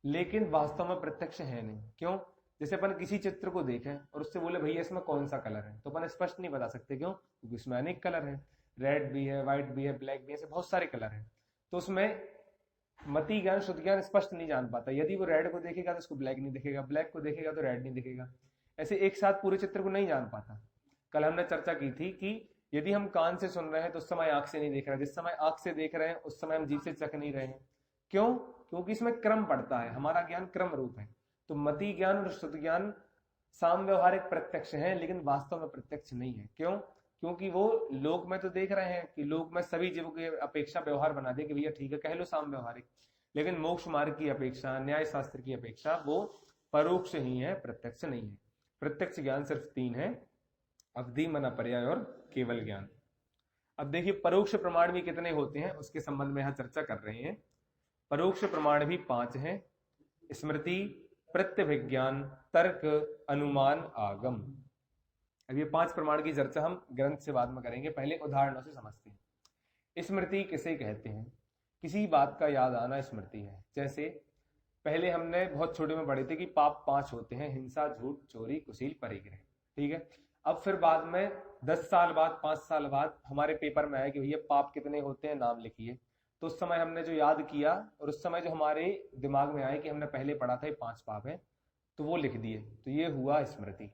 लेकिन वास्तव में प्रत्यक्ष है नहीं। क्यों? जैसे अपन किसी चित्र को देखें और उससे बोले भैया इसमें कौन सा कलर है, तो अपन स्पष्ट नहीं बता सकते। क्यों? क्योंकि उसमें अनेक कलर है, रेड भी है, व्हाइट भी है, ब्लैक भी है, ऐसे बहुत सारे कलर हैं। तो उसमें मति ज्ञान शुद्ध ज्ञान स्पष्ट नहीं जान पाता। यदि वो रेड को देखेगा तो उसको ब्लैक नहीं दिखेगा, ब्लैक को देखेगा तो रेड नहीं दिखेगा, ऐसे एक साथ पूरे चित्र को नहीं जान पाता। कल हमने चर्चा की थी कि यदि हम कान से सुन रहे हैं तो उस समय आंख से नहीं देख रहे, जिस समय आंख से देख रहे हैं उस समय हम जीभ से चख नहीं रहे हैं। क्यों? क्योंकि इसमें क्रम पड़ता है, हमारा ज्ञान क्रम रूप है। तो मति ज्ञान और शुद्ध ज्ञान साम व्यवहारिक प्रत्यक्ष है, लेकिन वास्तव में प्रत्यक्ष नहीं है। क्यों? क्योंकि वो लोक में तो देख रहे हैं कि लोक में सभी जीवों की अपेक्षा व्यवहार बना दे कि भैया ठीक है कह लो साम व्यवहारिक, लेकिन मोक्ष मार्ग की अपेक्षा, न्याय शास्त्र की अपेक्षा वो परोक्ष ही है, प्रत्यक्ष नहीं है। प्रत्यक्ष ज्ञान सिर्फ तीन है, अवधि, मन पर्याय और केवल ज्ञान। अब देखिए, परोक्ष प्रमाण भी कितने होते हैं उसके संबंध में यहां चर्चा कर रहे हैं। परोक्ष प्रमाण भी 5 हैं: स्मृति, प्रत्यभिज्ञान, तर्क, अनुमान, आगम। अब ये 5 प्रमाण की चर्चा हम ग्रंथ से बाद में करेंगे, पहले उदाहरणों से समझते हैं। स्मृति किसे कहते हैं? किसी बात का याद आना स्मृति है। जैसे पहले हमने बहुत छोटे में पढ़े थे कि पाप 5 होते हैं: हिंसा, झूठ, चोरी, कुशील, परिग्रह। ठीक है, अब फिर बाद में 10 साल बाद, 5 साल बाद हमारे पेपर में आया कि भैया पाप कितने होते हैं, नाम लिखिए। तो उस समय हमने जो याद किया और उस समय जो हमारे दिमाग में आया कि हमने पहले पढ़ा था ये 5 पाप है, तो वो लिख दिए। तो ये हुआ स्मृति।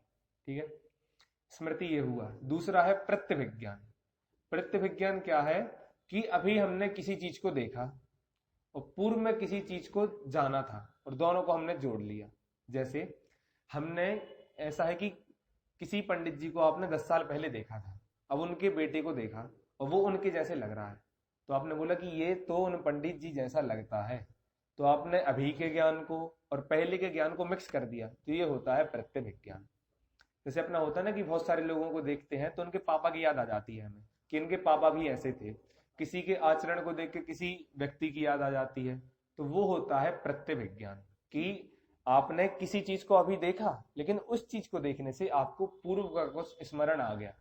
ठीक है, स्मृति ये हुआ। दूसरा है प्रत्यभिज्ञान। प्रत्यभिज्ञान क्या है कि अभी हमने किसी चीज को देखा और पूर्व में किसी चीज को जाना था और दोनों को हमने जोड़ लिया। जैसे हमने, ऐसा है कि किसी पंडित जी को आपने 10 साल पहले देखा था, अब उनके बेटे को देखा और वो उनके जैसे लग रहा है, तो आपने बोला कि ये तो उन पंडित जी जैसा लगता है। तो आपने अभी के ज्ञान को और पहले के ज्ञान को मिक्स कर दिया, तो ये होता है प्रत्यभिज्ञान। जैसे अपना होता है ना कि बहुत सारे लोगों को देखते हैं तो उनके पापा की याद आ जाती है हमें कि इनके पापा भी ऐसे थे। किसी के आचरण को देख के किसी व्यक्ति की याद आ जाती है, तो वो होता है प्रत्यभिज्ञान। कि आपने किसी चीज को अभी देखा, लेकिन उस चीज को देखने से आपको पूर्व का कुछ स्मरण आ गया,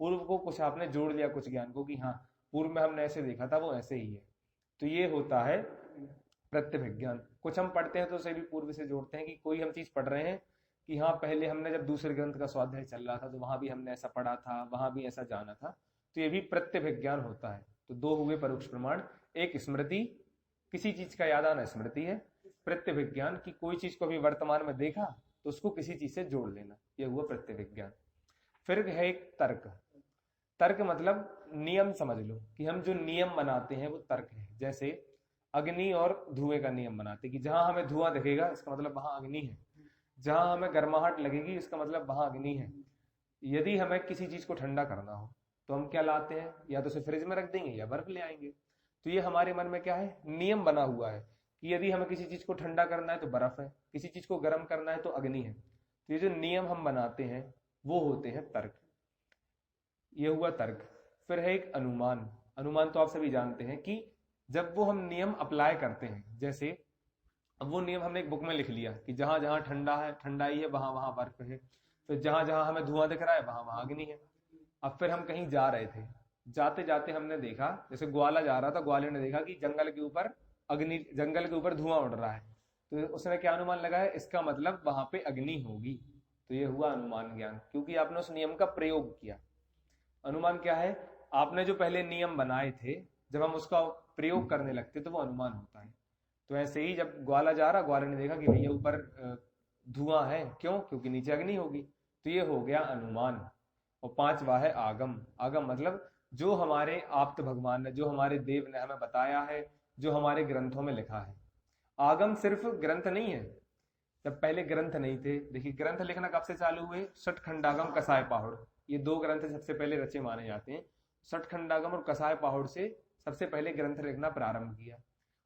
पूर्व को कुछ आपने जोड़ लिया, कुछ ज्ञान को, कि हाँ पूर्व में हमने ऐसे देखा था, वो ऐसे ही है। तो ये होता है प्रत्यभिज्ञान। कुछ हम पढ़ते हैं तो उसे भी पूर्व से जोड़ते हैं, कि कोई हम चीज पढ़ रहे हैं कि हाँ पहले हमने जब दूसरे ग्रंथ का स्वाध्याय चल रहा था तो वहां भी हमने ऐसा पढ़ा था, वहां भी ऐसा जाना था। तो ये भी प्रत्यभिज्ञान होता है। तो दो हुए परोक्ष प्रमाण, एक स्मृति, किसी चीज का याद आना स्मृति है। प्रत्यभिज्ञान की कोई चीज को भी वर्तमान में देखा तो उसको किसी चीज से जोड़ लेना, यह हुआ प्रत्यभिज्ञान। फिर है एक तर्क। तर्क मतलब नियम समझ लो, कि हम जो नियम बनाते हैं वो तर्क है। जैसे अग्नि और धुएं का नियम बनाते हैं कि जहां हमें धुआं दिखेगा इसका मतलब वहां अग्नि है, जहां हमें गर्माहट लगेगी इसका मतलब वहां अग्नि है। यदि हमें किसी चीज को ठंडा करना हो तो हम क्या लाते हैं, या तो उसे फ्रिज में रख देंगे या बर्फ ले आएंगे। तो ये हमारे मन में क्या है, नियम बना हुआ है कि यदि हमें किसी चीज को ठंडा करना है तो बर्फ है, किसी चीज को गर्म करना है तो अग्नि है। तो ये जो नियम हम बनाते हैं वो होते हैं तर्क। ये हुआ तर्क। फिर है एक अनुमान। अनुमान तो आप सभी जानते हैं कि जब वो हम नियम अप्लाई करते हैं, जैसे अब वो नियम हमने एक बुक में लिख लिया कि जहां जहां ठंडा है, ठंडाई है, वहां वहां बर्फ है। फिर जहां जहां हमें धुआं दिख रहा है वहां वहां अग्नि है। अब फिर हम कहीं जा रहे थे, जाते जाते हमने देखा, जैसे ग्वाला जा रहा था, ग्वाले ने देखा कि जंगल के ऊपर अग्नि, जंगल के ऊपर धुआं उड़ रहा है। तो उसने क्या अनुमान लगाया, इसका मतलब वहां पे अग्नि होगी। तो ये हुआ अनुमान ज्ञान, क्योंकि आपने उस नियम का प्रयोग किया। अनुमान क्या है, आपने जो पहले नियम बनाए थे जब हम उसका प्रयोग करने लगते तो वो अनुमान होता है। तो ऐसे ही जब ग्वाला जा रहा, ग्वाले ने देखा कि भैया ऊपर धुआं है, क्यों, क्योंकि नीचे अग्नि होगी। तो ये हो गया अनुमान। और पांचवा है आगम। आगम मतलब जो हमारे आप्त भगवान ने, जो हमारे देव ने हमें बताया है, जो हमारे ग्रंथों में लिखा है। आगम सिर्फ ग्रंथ नहीं है। जब पहले ग्रंथ नहीं थे, देखिए ग्रंथ लिखना कब से चालू हुए, सठखंडागम कसाय पाहुड़, ये दो ग्रंथ सबसे पहले रचे माने जाते हैं। सठखंडागम और कसाय पाहुड़ से सबसे पहले ग्रंथ लिखना प्रारंभ किया।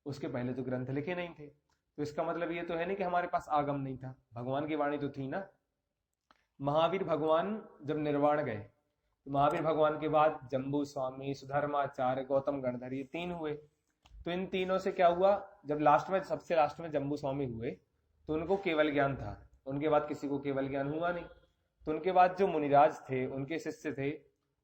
उसके पहले तो ग्रंथ लिखे नहीं थे। तो इसका मतलब ये तो है नहीं कि हमारे पास आगम नहीं था, भगवान की वाणी तो थी ना। महावीर भगवान जब निर्वाण गए तो महावीर भगवान के बाद जम्बू स्वामी, सुधर्माचार्य, गौतम गणधर, ये तीन हुए। तो इन तीनों से क्या हुआ, जब लास्ट में, सबसे लास्ट में जम्बू स्वामी हुए तो उनको केवल ज्ञान था, उनके बाद किसी को केवल ज्ञान हुआ नहीं। तो उनके बाद जो मुनिराज थे, उनके शिष्य थे,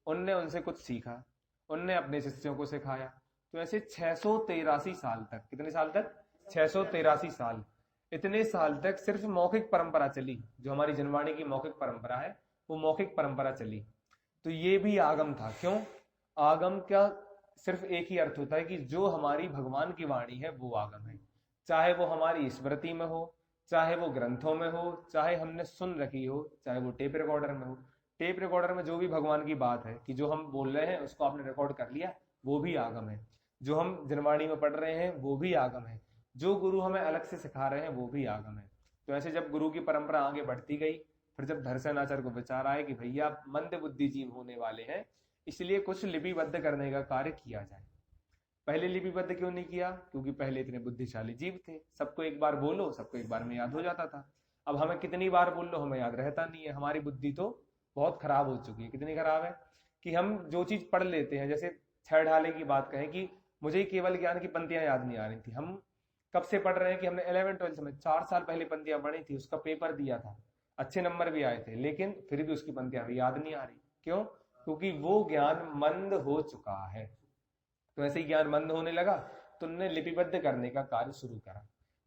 उनने उनसे कुछ सीखा, उनने अपने शिष्यों को सिखाया। तो ऐसे 683 साल तक, कितने साल तक, 683 साल, इतने साल तक सिर्फ मौखिक परंपरा चली। जो हमारी जनवाणी की मौखिक परंपरा है वो मौखिक परंपरा चली। तो ये भी आगम था। क्यों, आगम का सिर्फ एक ही अर्थ होता है कि जो हमारी भगवान की वाणी है वो आगम है। चाहे वो हमारी स्मृति में हो, चाहे वो ग्रंथों में हो, चाहे हमने सुन रखी हो, चाहे वो टेप रिकॉर्डर में हो। टेप रिकॉर्डर में जो भी भगवान की बात है कि जो हम बोल रहे हैं उसको आपने रिकॉर्ड कर लिया, वो भी आगम है। जो हम जनवाणी में पढ़ रहे हैं वो भी आगम है। जो गुरु हमें अलग से सिखा रहे हैं वो भी आगम है। तो ऐसे जब गुरु की परंपरा आगे बढ़ती गई, फिर जब धरसेनाचार्य को विचार आया कि भैया आप मंद बुद्धिजीव होने वाले हैं, इसलिए कुछ लिपिबद्ध करने का कार्य किया जाए। पहले लिपिबद्ध क्यों नहीं किया, क्योंकि पहले इतने बुद्धिशाली जीव थे, सबको एक बार बोलो सबको एक बार में याद हो जाता था। अब हमें कितनी बार बोल लो हमें याद रहता नहीं है। हमारी बुद्धि तो बहुत खराब हो चुकी है। कितनी खराब है कि हम जो चीज पढ़ लेते हैं, जैसे छह ढाले की बात कहें कि मुझे केवल ज्ञान की पंक्तियां याद नहीं आ रही थी। हम कब से पढ़ रहे हैं कि हमने 11th-12th में 4 साल पहले पंक्तियां पढ़ी थी, उसका पेपर दिया था, अच्छे नंबर भी आए थे, लेकिन फिर भी उसकी पंक्तियां अभी याद नहीं आ रही। क्यों, क्योंकि वो ज्ञान मंद हो चुका है। तो ऐसे ही ज्ञान मंद होने लगा तो उन्होंने लिपिबद्ध करने का कार्य शुरू करा।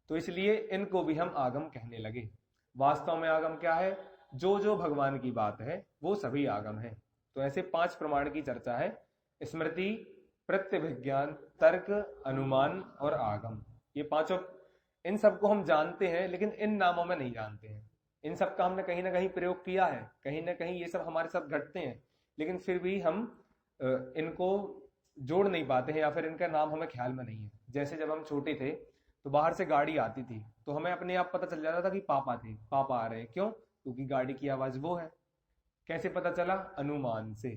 तो इसलिए इनको भी हम आगम कहने लगे। वास्तव में आगम क्या है, जो जो भगवान की बात है वो सभी आगम है। तो ऐसे 5 प्रमाण की चर्चा है: स्मृति, प्रत्यभिज्ञान, तर्क, अनुमान और आगम। ये पांचों, इन सबको हम जानते हैं लेकिन इन नामों में नहीं जानते हैं। इन सब का हमने कहीं ना कहीं प्रयोग किया है, कहीं ना कहीं ये सब हमारे साथ घटते हैं, लेकिन फिर भी हम इनको जोड़ नहीं पाते हैं या फिर इनका नाम हमें ख्याल में नहीं है। जैसे जब हम छोटे थे तो बाहर से गाड़ी आती थी तो हमें अपने आप पता चल जाता था कि पापा थे, पापा आ रहे हैं। क्यों? क्योंकि गाड़ी की आवाज वो है। कैसे पता चला? अनुमान से।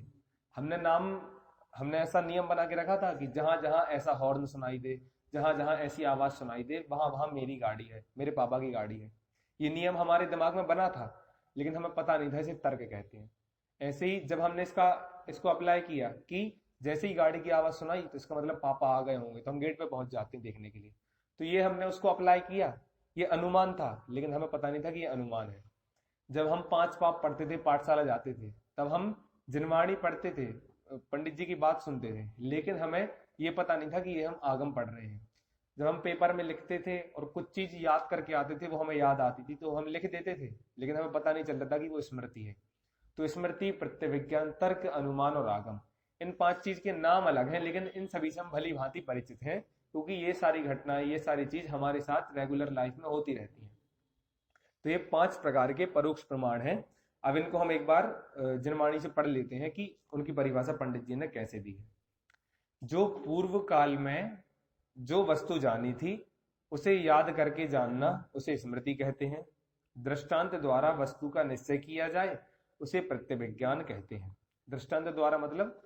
हमने ऐसा नियम बना के रखा था कि जहां जहां ऐसा हॉर्न सुनाई दे, जहां जहां ऐसी आवाज सुनाई दे, वहां वहां मेरी गाड़ी है, मेरे पापा की गाड़ी है। ये नियम हमारे दिमाग में बना था लेकिन हमें पता नहीं था इसे तर्क कहते हैं। ऐसे ही जब हमने इसको अप्लाई किया कि जैसे ही गाड़ी की आवाज सुनाई तो इसका मतलब पापा आ गए होंगे, तो हम गेट पे पहुंच जाते हैं देखने के लिए। तो ये हमने उसको अप्लाई किया, ये अनुमान था लेकिन हमें पता नहीं था कि ये अनुमान है। जब हम 5 पाप पढ़ते थे, पाठशाला जाते थे, तब हम जिनवाणी पढ़ते थे, पंडित जी की बात सुनते थे, लेकिन हमें ये पता नहीं था कि ये हम आगम पढ़ रहे हैं। जब हम पेपर में लिखते थे और कुछ चीज याद करके आते थे, वो हमें याद आती थी तो हम लिख देते थे, लेकिन हमें पता नहीं चलता था कि वो स्मृति है। तो स्मृति, प्रत्यभिज्ञान, तर्क, अनुमान और आगम, इन 5 चीज के नाम अलग हैं लेकिन इन सभी से हम भली भांति परिचित हैं, क्योंकि ये सारी घटनाएं, ये सारी चीज हमारे साथ रेगुलर लाइफ में होती रहती हैं। तो ये 5 प्रकार के परोक्ष प्रमाण हैं। अब इनको हम एक बार जनवाणी से पढ़ लेते हैं कि उनकी परिभाषा पंडित जी ने कैसे दी है। जो पूर्व काल में जो वस्तु जानी थी उसे याद करके जानना, उसे स्मृति कहते हैं। दृष्टांत द्वारा वस्तु का निश्चय किया जाए, उसे प्रत्यभिज्ञान कहते हैं। दृष्टांत द्वारा मतलब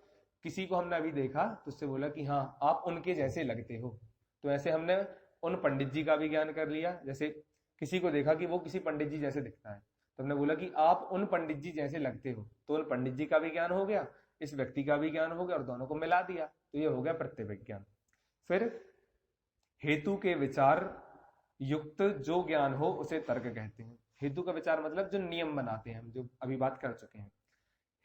किसी को हमने अभी देखा तो उससे बोला कि हाँ आप उनके जैसे लगते हो, तो ऐसे हमने उन पंडित जी का भी ज्ञान कर लिया। जैसे किसी को देखा कि वो किसी पंडित जी जैसे दिखता है, तो हमने बोला कि आप उन पंडित जी जैसे लगते हो, तो उन पंडित जी का भी ज्ञान हो गया, इस व्यक्ति का भी ज्ञान हो गया और दोनों को मिला दिया, तो ये हो गया प्रत्यभिज्ञान। फिर हेतु के विचार युक्त जो ज्ञान हो उसे तर्क कहते हैं। हेतु का विचार मतलब जो नियम बनाते हैं, हम जो अभी बात कर चुके हैं।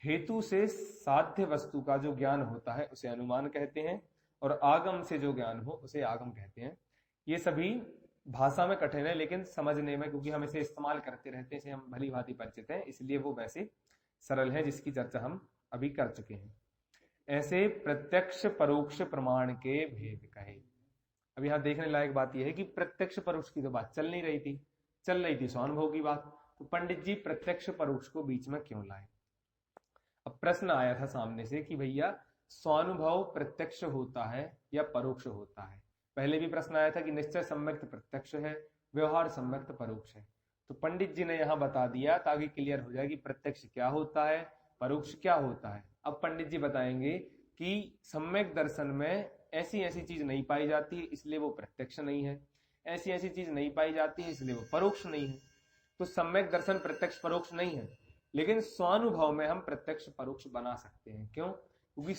हेतु से साध्य वस्तु का जो ज्ञान होता है उसे अनुमान कहते हैं, और आगम से जो ज्ञान हो उसे आगम कहते हैं। ये सभी भाषा में कठिन है लेकिन समझने में, क्योंकि हम इसे इस्तेमाल करते रहते हैं, इसे हम भली भांति परिचित हैं, इसलिए वो वैसे सरल है, जिसकी चर्चा हम अभी कर चुके हैं। ऐसे प्रत्यक्ष परोक्ष प्रमाण के भेद कहे। अब यहाँ देखने लायक बात यह है कि प्रत्यक्ष परोक्ष की तो बात चल नहीं रही थी, चल रही थी स्वानुभव की बात, तो पंडित जी प्रत्यक्ष परोक्ष को बीच में क्यों लाए? अब प्रश्न आया था सामने से कि भैया स्वानुभव प्रत्यक्ष होता है या परोक्ष होता है। पहले भी प्रश्न आया था कि निश्चय सम्यक्त प्रत्यक्ष है, व्यवहार सम्यक्त परोक्ष है। तो पंडित जी ने यहाँ बता दिया ताकि क्लियर हो जाए कि प्रत्यक्ष क्या होता है, परोक्ष क्या होता है। अब पंडित जी बताएंगे कि सम्यक दर्शन में ऐसी ऐसी चीज नहीं पाई जाती इसलिए वो प्रत्यक्ष नहीं है, ऐसी ऐसी चीज नहीं पाई जाती है इसलिए वो परोक्ष नहीं है। तो सम्यक दर्शन प्रत्यक्ष परोक्ष नहीं है, लेकिन स्वानुभव में हम प्रत्यक्ष परोक्ष बना सकते हैं। क्यों? क्योंकि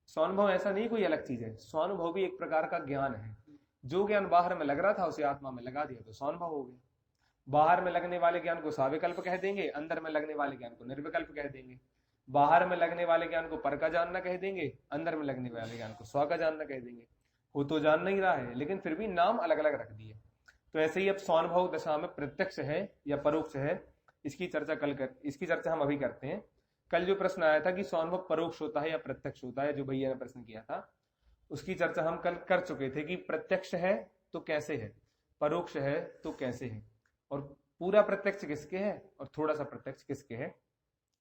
स्वानुभव ऐसा नहीं कोई अलग चीज है, स्वानुभव भी एक प्रकार का ज्ञान है। जो ज्ञान बाहर में लग रहा था उसे आत्मा में लगा दिया तो स्वानुभव हो गया। बाहर में लगने वाले ज्ञान को साविकल्प कह देंगे, अंदर में लगने वाले ज्ञान को निर्विकल्प कह देंगे। बाहर में लगने वाले ज्ञान को पर का जानना कह देंगे, अंदर में लगने वाले ज्ञान को स्व का जानना कह देंगे। हो तो जान नहीं रहा है लेकिन फिर भी नाम अलग अलग रख दिए। तो ऐसे ही अब स्वानुभव दशा में प्रत्यक्ष है या परोक्ष है, इसकी चर्चा हम अभी करते हैं। कल जो प्रश्न आया था कि स्वानुभव परोक्ष होता है या प्रत्यक्ष होता है, जो भैया ने प्रश्न किया था, उसकी चर्चा हम कल कर चुके थे कि प्रत्यक्ष है तो कैसे है, परोक्ष है तो कैसे है, और पूरा प्रत्यक्ष किसके है और थोड़ा सा प्रत्यक्ष किसके है।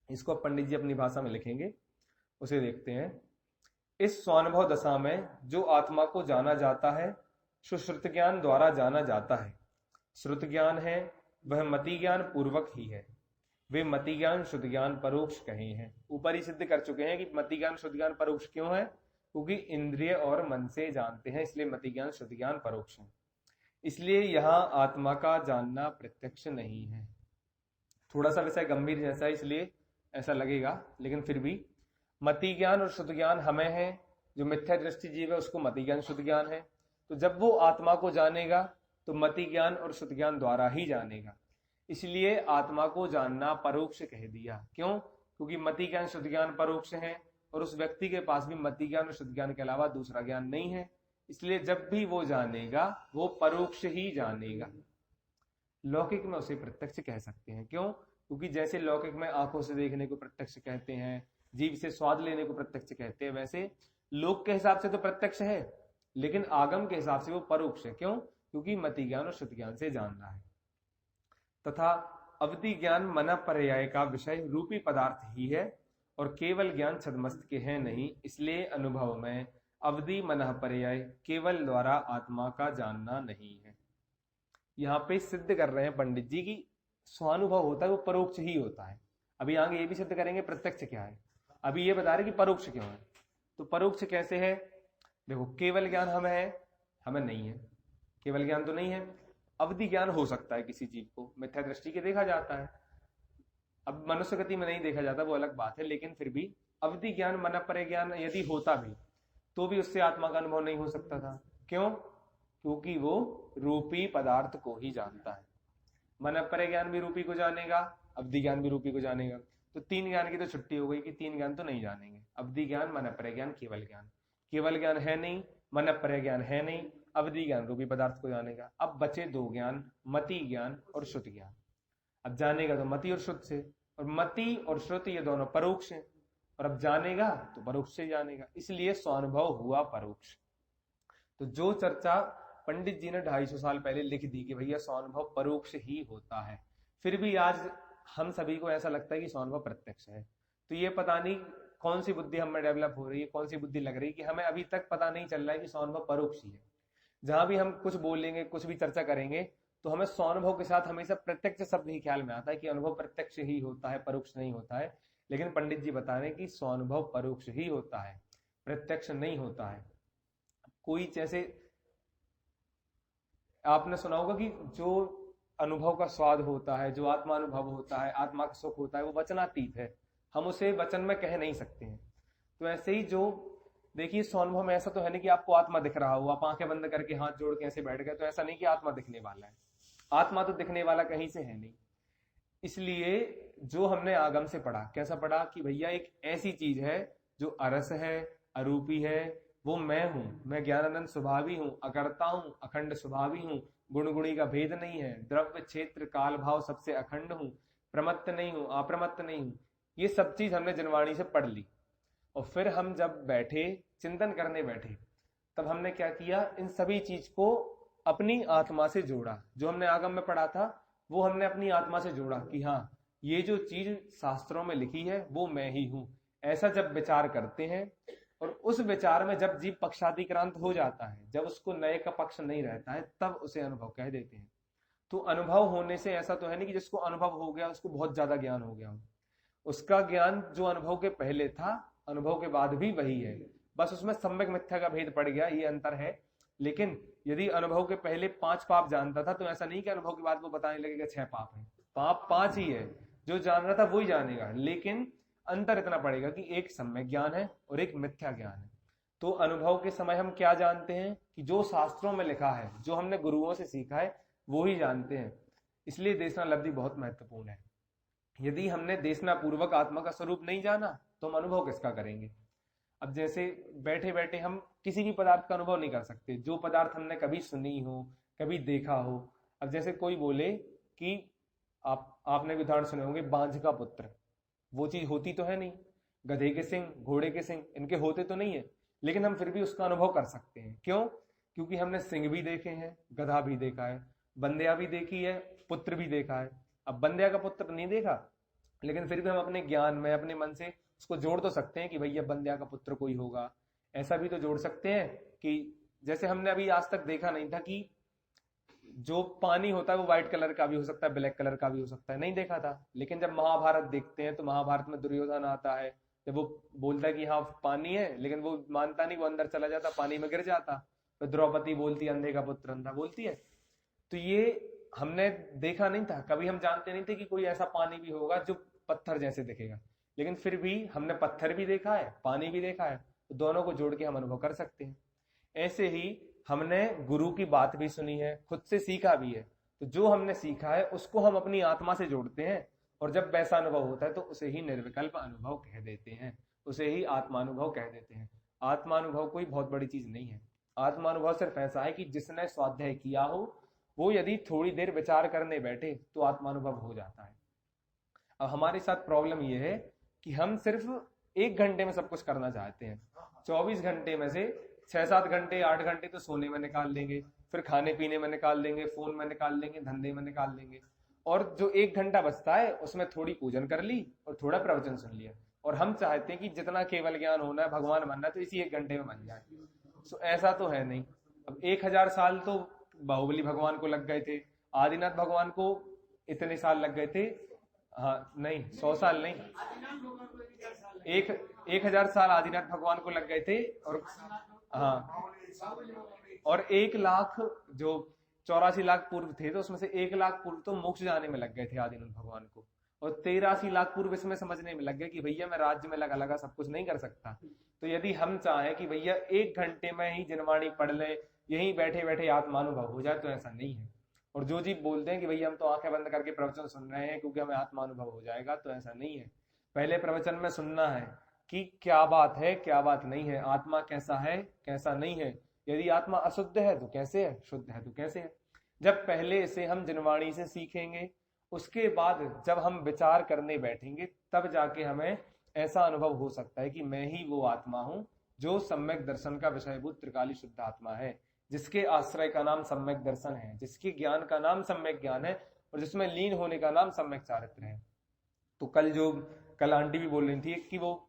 इसको पंडित जी अपनी भाषा में लिखेंगे, उसे देखते हैं। इस स्वानुभव दशा में जो आत्मा को जाना जाता है सुश्रुत ज्ञान द्वारा जाना जाता है। श्रुत ज्ञान है वह मति ज्ञान पूर्वक ही है, वे मति ज्ञान शुद्ध ज्ञान परोक्ष कहे हैं। ऊपर ही सिद्ध कर चुके हैं कि मति ज्ञान शुद्ध ज्ञान परोक्ष क्यों है, क्योंकि इंद्रिय और मन से जानते हैं, इसलिए मति ज्ञान शुद्ध ज्ञान परोक्ष है। इसलिए यहाँ आत्मा का जानना प्रत्यक्ष नहीं है। थोड़ा सा विषय गंभीर जैसा इसलिए ऐसा लगेगा, लेकिन फिर भी मति ज्ञान और शुद्ध ज्ञान हमें है। जो मिथ्या दृष्टि जीव है उसको मति ज्ञान शुद्ध ज्ञान है, तो जब वो आत्मा को जानेगा तो मति ज्ञान और शुद्ध ज्ञान द्वारा ही जानेगा। इसलिए आत्मा को जानना परोक्ष कह दिया। क्यों? क्योंकि मति ज्ञान शुद्ध ज्ञान परोक्ष है और उस व्यक्ति के पास भी मति ज्ञान और शुद्ध ज्ञान के अलावा दूसरा ज्ञान नहीं है, इसलिए जब भी वो जानेगा वो परोक्ष ही जानेगा। लौकिक में उसे प्रत्यक्ष कह सकते हैं। क्यों? क्योंकि जैसे लौकिक में आंखों से देखने को प्रत्यक्ष कहते हैं, जीभ से स्वाद लेने को प्रत्यक्ष कहते हैं, वैसे लोक के हिसाब से तो प्रत्यक्ष है, लेकिन आगम के हिसाब से वो परोक्ष है। क्यों? क्योंकि मति ज्ञान और श्रुति ज्ञान से जानना है। तथा अवधि ज्ञान मन पर्याय का विषय रूपी पदार्थ ही है और केवल ज्ञान छदमस्त के है नहीं, इसलिए अनुभव में अवधि मन पर्याय केवल द्वारा आत्मा का जानना नहीं है। यहाँ पे सिद्ध कर रहे हैं पंडित जी की स्वानुभव होता है वो परोक्ष ही होता है। अभी आगे ये भी सिद्ध करेंगे प्रत्यक्ष क्या है। अभी ये बता रहे कि परोक्ष क्यों है। तो परोक्ष कैसे है? देखो, केवल ज्ञान हमें है, हमें नहीं है। केवल ज्ञान तो नहीं है। अवधि ज्ञान हो सकता है किसी जीव को, मिथ्या दृष्टि के देखा जाता है। अब मनुष्य गति में नहीं देखा जाता, वो अलग बात है, लेकिन फिर भी अवधि ज्ञान मन पर ज्ञान यदि होता भी तो भी उससे आत्मा का अनुभव नहीं हो सकता था। क्यों? क्योंकि वो रूपी पदार्थ को ही जानता है। मन पर ज्ञान भी रूपी को जानेगा, अवधि ज्ञान भी रूपी को जानेगा। तो तीन ज्ञान की तो छुट्टी हो गई कि तीन ज्ञान तो नहीं जानेंगे। अवधि ज्ञान, मन पर ज्ञान, केवल ज्ञान। केवल ज्ञान है नहीं, मन पर ज्ञान है नहीं, अवधि ज्ञान रूपी पदार्थ को जानेगा। अब बचे दो ज्ञान, मति ज्ञान और श्रुति ज्ञान। अब जानेगा तो मति और श्रुति से, और मति और श्रुति ये दोनों परोक्ष हैं, और अब जानेगा तो परोक्ष से जानेगा, इसलिए स्वानुभव हुआ परोक्ष। तो जो चर्चा पंडित जी ने 250 साल पहले लिख दी कि भैया स्वानुभव परोक्ष ही होता है, फिर भी आज हम सभी को ऐसा लगता है कि स्वानुभव प्रत्यक्ष है। तो ये पता नहीं कौन सी बुद्धि हमें डेवलप हो रही है, कौन सी बुद्धि लग रही है कि हमें अभी तक पता नहीं चल रहा है कि स्वानुभव परोक्ष ही है। जहां भी हम कुछ बोलेंगे, कुछ भी चर्चा करेंगे, तो हमें स्वानुभव के साथ हमेशा प्रत्यक्ष शब्द ही ख्याल में आता है कि अनुभव प्रत्यक्ष ही होता है, परोक्ष नहीं होता है। लेकिन पंडित जी बता रहे हैं कि स्वानुभव परोक्ष ही होता है, प्रत्यक्ष नहीं होता है। कोई जैसे आपने सुना होगा कि जो अनुभव का स्वाद होता है, जो आत्मा अनुभव होता है, आत्मा का सुख होता है, वो वचनातीत है, हम उसे वचन में कह नहीं सकते हैं। तो ऐसे ही जो देखिए स्वानुभव में ऐसा तो है नहीं कि आपको आत्मा दिख रहा हो, आप आंखें बंद करके हाथ जोड़ के ऐसे बैठ गए, तो ऐसा नहीं कि आत्मा दिखने वाला है। आत्मा तो दिखने वाला कहीं से है नहीं। इसलिए जो हमने आगम से पढ़ा, कैसा पढ़ा कि भैया एक ऐसी चीज है जो अरस है, अरूपी है, वो मैं हूं, मैं ज्ञानानंद स्वभावी हूं, अकर्ता हूं, अखंड स्वभावी हूं, गुण गुणी का भेद नहीं है, द्रव्य क्षेत्र काल भाव सबसे अखंड हूं, प्रमत्त नहीं हूं, अप्रमत्त नहीं हूं। ये सब चीज हमने जनवाणी से पढ़ ली, और फिर हम जब बैठे चिंतन करने बैठे, तब हमने क्या किया, इन सभी चीज को अपनी आत्मा से जोड़ा। जो हमने आगम में पढ़ा था वो हमने अपनी आत्मा से जोड़ा कि हाँ, ये जो चीज शास्त्रों में लिखी है वो मैं ही हूं। ऐसा जब विचार करते हैं, और उस विचार में जब जीव पक्षातिक्रांत हो जाता है, जब उसको नए का पक्ष नहीं रहता है, तब उसे अनुभव कह देते हैं। तो अनुभव होने से ऐसा तो है नहीं कि जिसको अनुभव हो गया उसको बहुत ज्यादा ज्ञान हो गया हो। उसका ज्ञान जो अनुभव के पहले था, अनुभव के बाद भी वही है, बस उसमें सम्यक मिथ्या का भेद पड़ गया, ये अंतर है। लेकिन यदि अनुभव के पहले 5 पाप जानता था, तो ऐसा नहीं कि अनुभव के बाद वो बताने लगेगा 6 पाप है। पाप 5 ही है, जो जान रहा था वही जानेगा। लेकिन अंतर इतना पड़ेगा कि एक सम्यक ज्ञान है और एक मिथ्या ज्ञान है। तो अनुभव के समय हम क्या जानते हैं कि जो शास्त्रों में लिखा है, जो हमने गुरुओं से सीखा है, वो ही जानते हैं। इसलिए देशना लब्धि बहुत महत्वपूर्ण है। यदि हमने देशना पूर्वक आत्मा का स्वरूप नहीं जाना, तो हम अनुभव किसका करेंगे। अब जैसे बैठे बैठे हम किसी भी पदार्थ का अनुभव नहीं कर सकते जो पदार्थ हमने कभी सुनी हो, कभी देखा हो। अब जैसे कोई बोले कि आपने भी उदाहरण सुने होंगे, बांझ का पुत्र, वो चीज होती तो है नहीं। गधे के सिंह, घोड़े के सिंह, इनके होते तो नहीं है, लेकिन हम फिर भी उसका अनुभव कर सकते हैं। क्यों? क्योंकि हमने सिंह भी देखे हैं, गधा भी देखा है, बंध्या भी देखी है, पुत्र भी देखा है। अब बंध्या का पुत्र नहीं देखा, लेकिन फिर भी हम अपने ज्ञान में, अपने मन से उसको जोड़ तो सकते हैं कि भैया बंध्या का पुत्र कोई होगा। ऐसा भी तो जोड़ सकते हैं कि जैसे हमने अभी आज तक देखा नहीं था कि जो पानी होता है वो व्हाइट कलर का भी हो सकता है, ब्लैक कलर का भी हो सकता है, नहीं देखा था। लेकिन जब महाभारत देखते हैं तो महाभारत में दुर्योधन आता है, जब वो बोलता है कि हाँ पानी है, लेकिन वो मानता नहीं, वो अंदर चला जाता, पानी में गिर जाता। तो द्रौपदी बोलती अंधे का पुत्र अंधा बोलती है। तो ये हमने देखा नहीं था, कभी हम जानते नहीं थे कि कोई ऐसा पानी भी होगा जो पत्थर जैसे दिखेगा। लेकिन फिर भी हमने पत्थर भी देखा है, पानी भी देखा है, तो दोनों को जोड़ के हम अनुभव कर सकते हैं। ऐसे ही हमने गुरु की बात भी सुनी है, खुद से सीखा भी है, तो जो हमने सीखा है उसको हम अपनी आत्मा से जोड़ते हैं, और जब वैसा अनुभव होता है तो उसे ही निर्विकल्प अनुभव कह देते हैं, उसे ही आत्मानुभव कह देते हैं। आत्मानुभव कोई बहुत बड़ी चीज नहीं है। आत्मानुभव सिर्फ ऐसा है कि जिसने स्वाध्याय किया हो वो यदि थोड़ी देर विचार करने बैठे तो आत्मानुभव हो जाता है। अब हमारे साथ प्रॉब्लम ये है कि हम सिर्फ 1 घंटे में सब कुछ करना चाहते हैं। 24 घंटे में से 6-7 घंटे 8 घंटे तो सोने में निकाल देंगे, फिर खाने पीने में निकाल देंगे, फोन में निकाल देंगे, धंधे में निकाल देंगे, और जो 1 घंटा बचता है उसमें थोड़ी पूजन कर ली और थोड़ा प्रवचन सुन लिया। और हम चाहते हैं कि जितना केवल ज्ञान होना है, भगवान बनना है, तो इसी 1 घंटे में बन जाए। तो ऐसा तो है नहीं। अब 1000 साल तो बाहुबली भगवान को लग गए थे, आदिनाथ भगवान को इतने साल लग गए थे। हाँ नहीं, 100 साल नहीं, 1000 साल आदिनाथ भगवान को लग गए थे। और हाँ, और 1 लाख जो 84 लाख पूर्व थे, तो उसमें से 1 लाख पूर्व तो मोक्ष जाने में लग गए थे आदिनाथ भगवान को, और 83 लाख पूर्व इसमें समझने में लग गए कि भैया मैं राज्य में लगा लगा सब कुछ नहीं कर सकता। तो यदि हम चाहें कि भैया 1 घंटे में ही जिनवाणी पढ़ लें, यहीं बैठे बैठे आत्मानुभव हो जाए, तो ऐसा नहीं है। और जो जी बोलते हैं कि भैया हम तो आंखें बंद करके प्रवचन सुन रहे हैं क्योंकि हमें आत्मानुभव हो जाएगा, तो ऐसा नहीं है। पहले प्रवचन में सुनना है कि क्या बात है, क्या बात नहीं है, आत्मा कैसा है, कैसा नहीं है, यदि आत्मा अशुद्ध है तो कैसे है, शुद्ध है तो कैसे है। जब पहले इसे हम जिनवाणी से सीखेंगे, उसके बाद जब हम विचार करने बैठेंगे, तब जाके हमें ऐसा अनुभव हो सकता है कि मैं ही वो आत्मा हूं जो सम्यक दर्शन का विषयभूत त्रिकाली शुद्ध आत्मा है, जिसके आश्रय का नाम सम्यक दर्शन है, जिसके ज्ञान का नाम सम्यक ज्ञान है, और जिसमें लीन होने का नाम सम्यक चारित्र है। तो कल आंटी भी बोल रही थी कि वो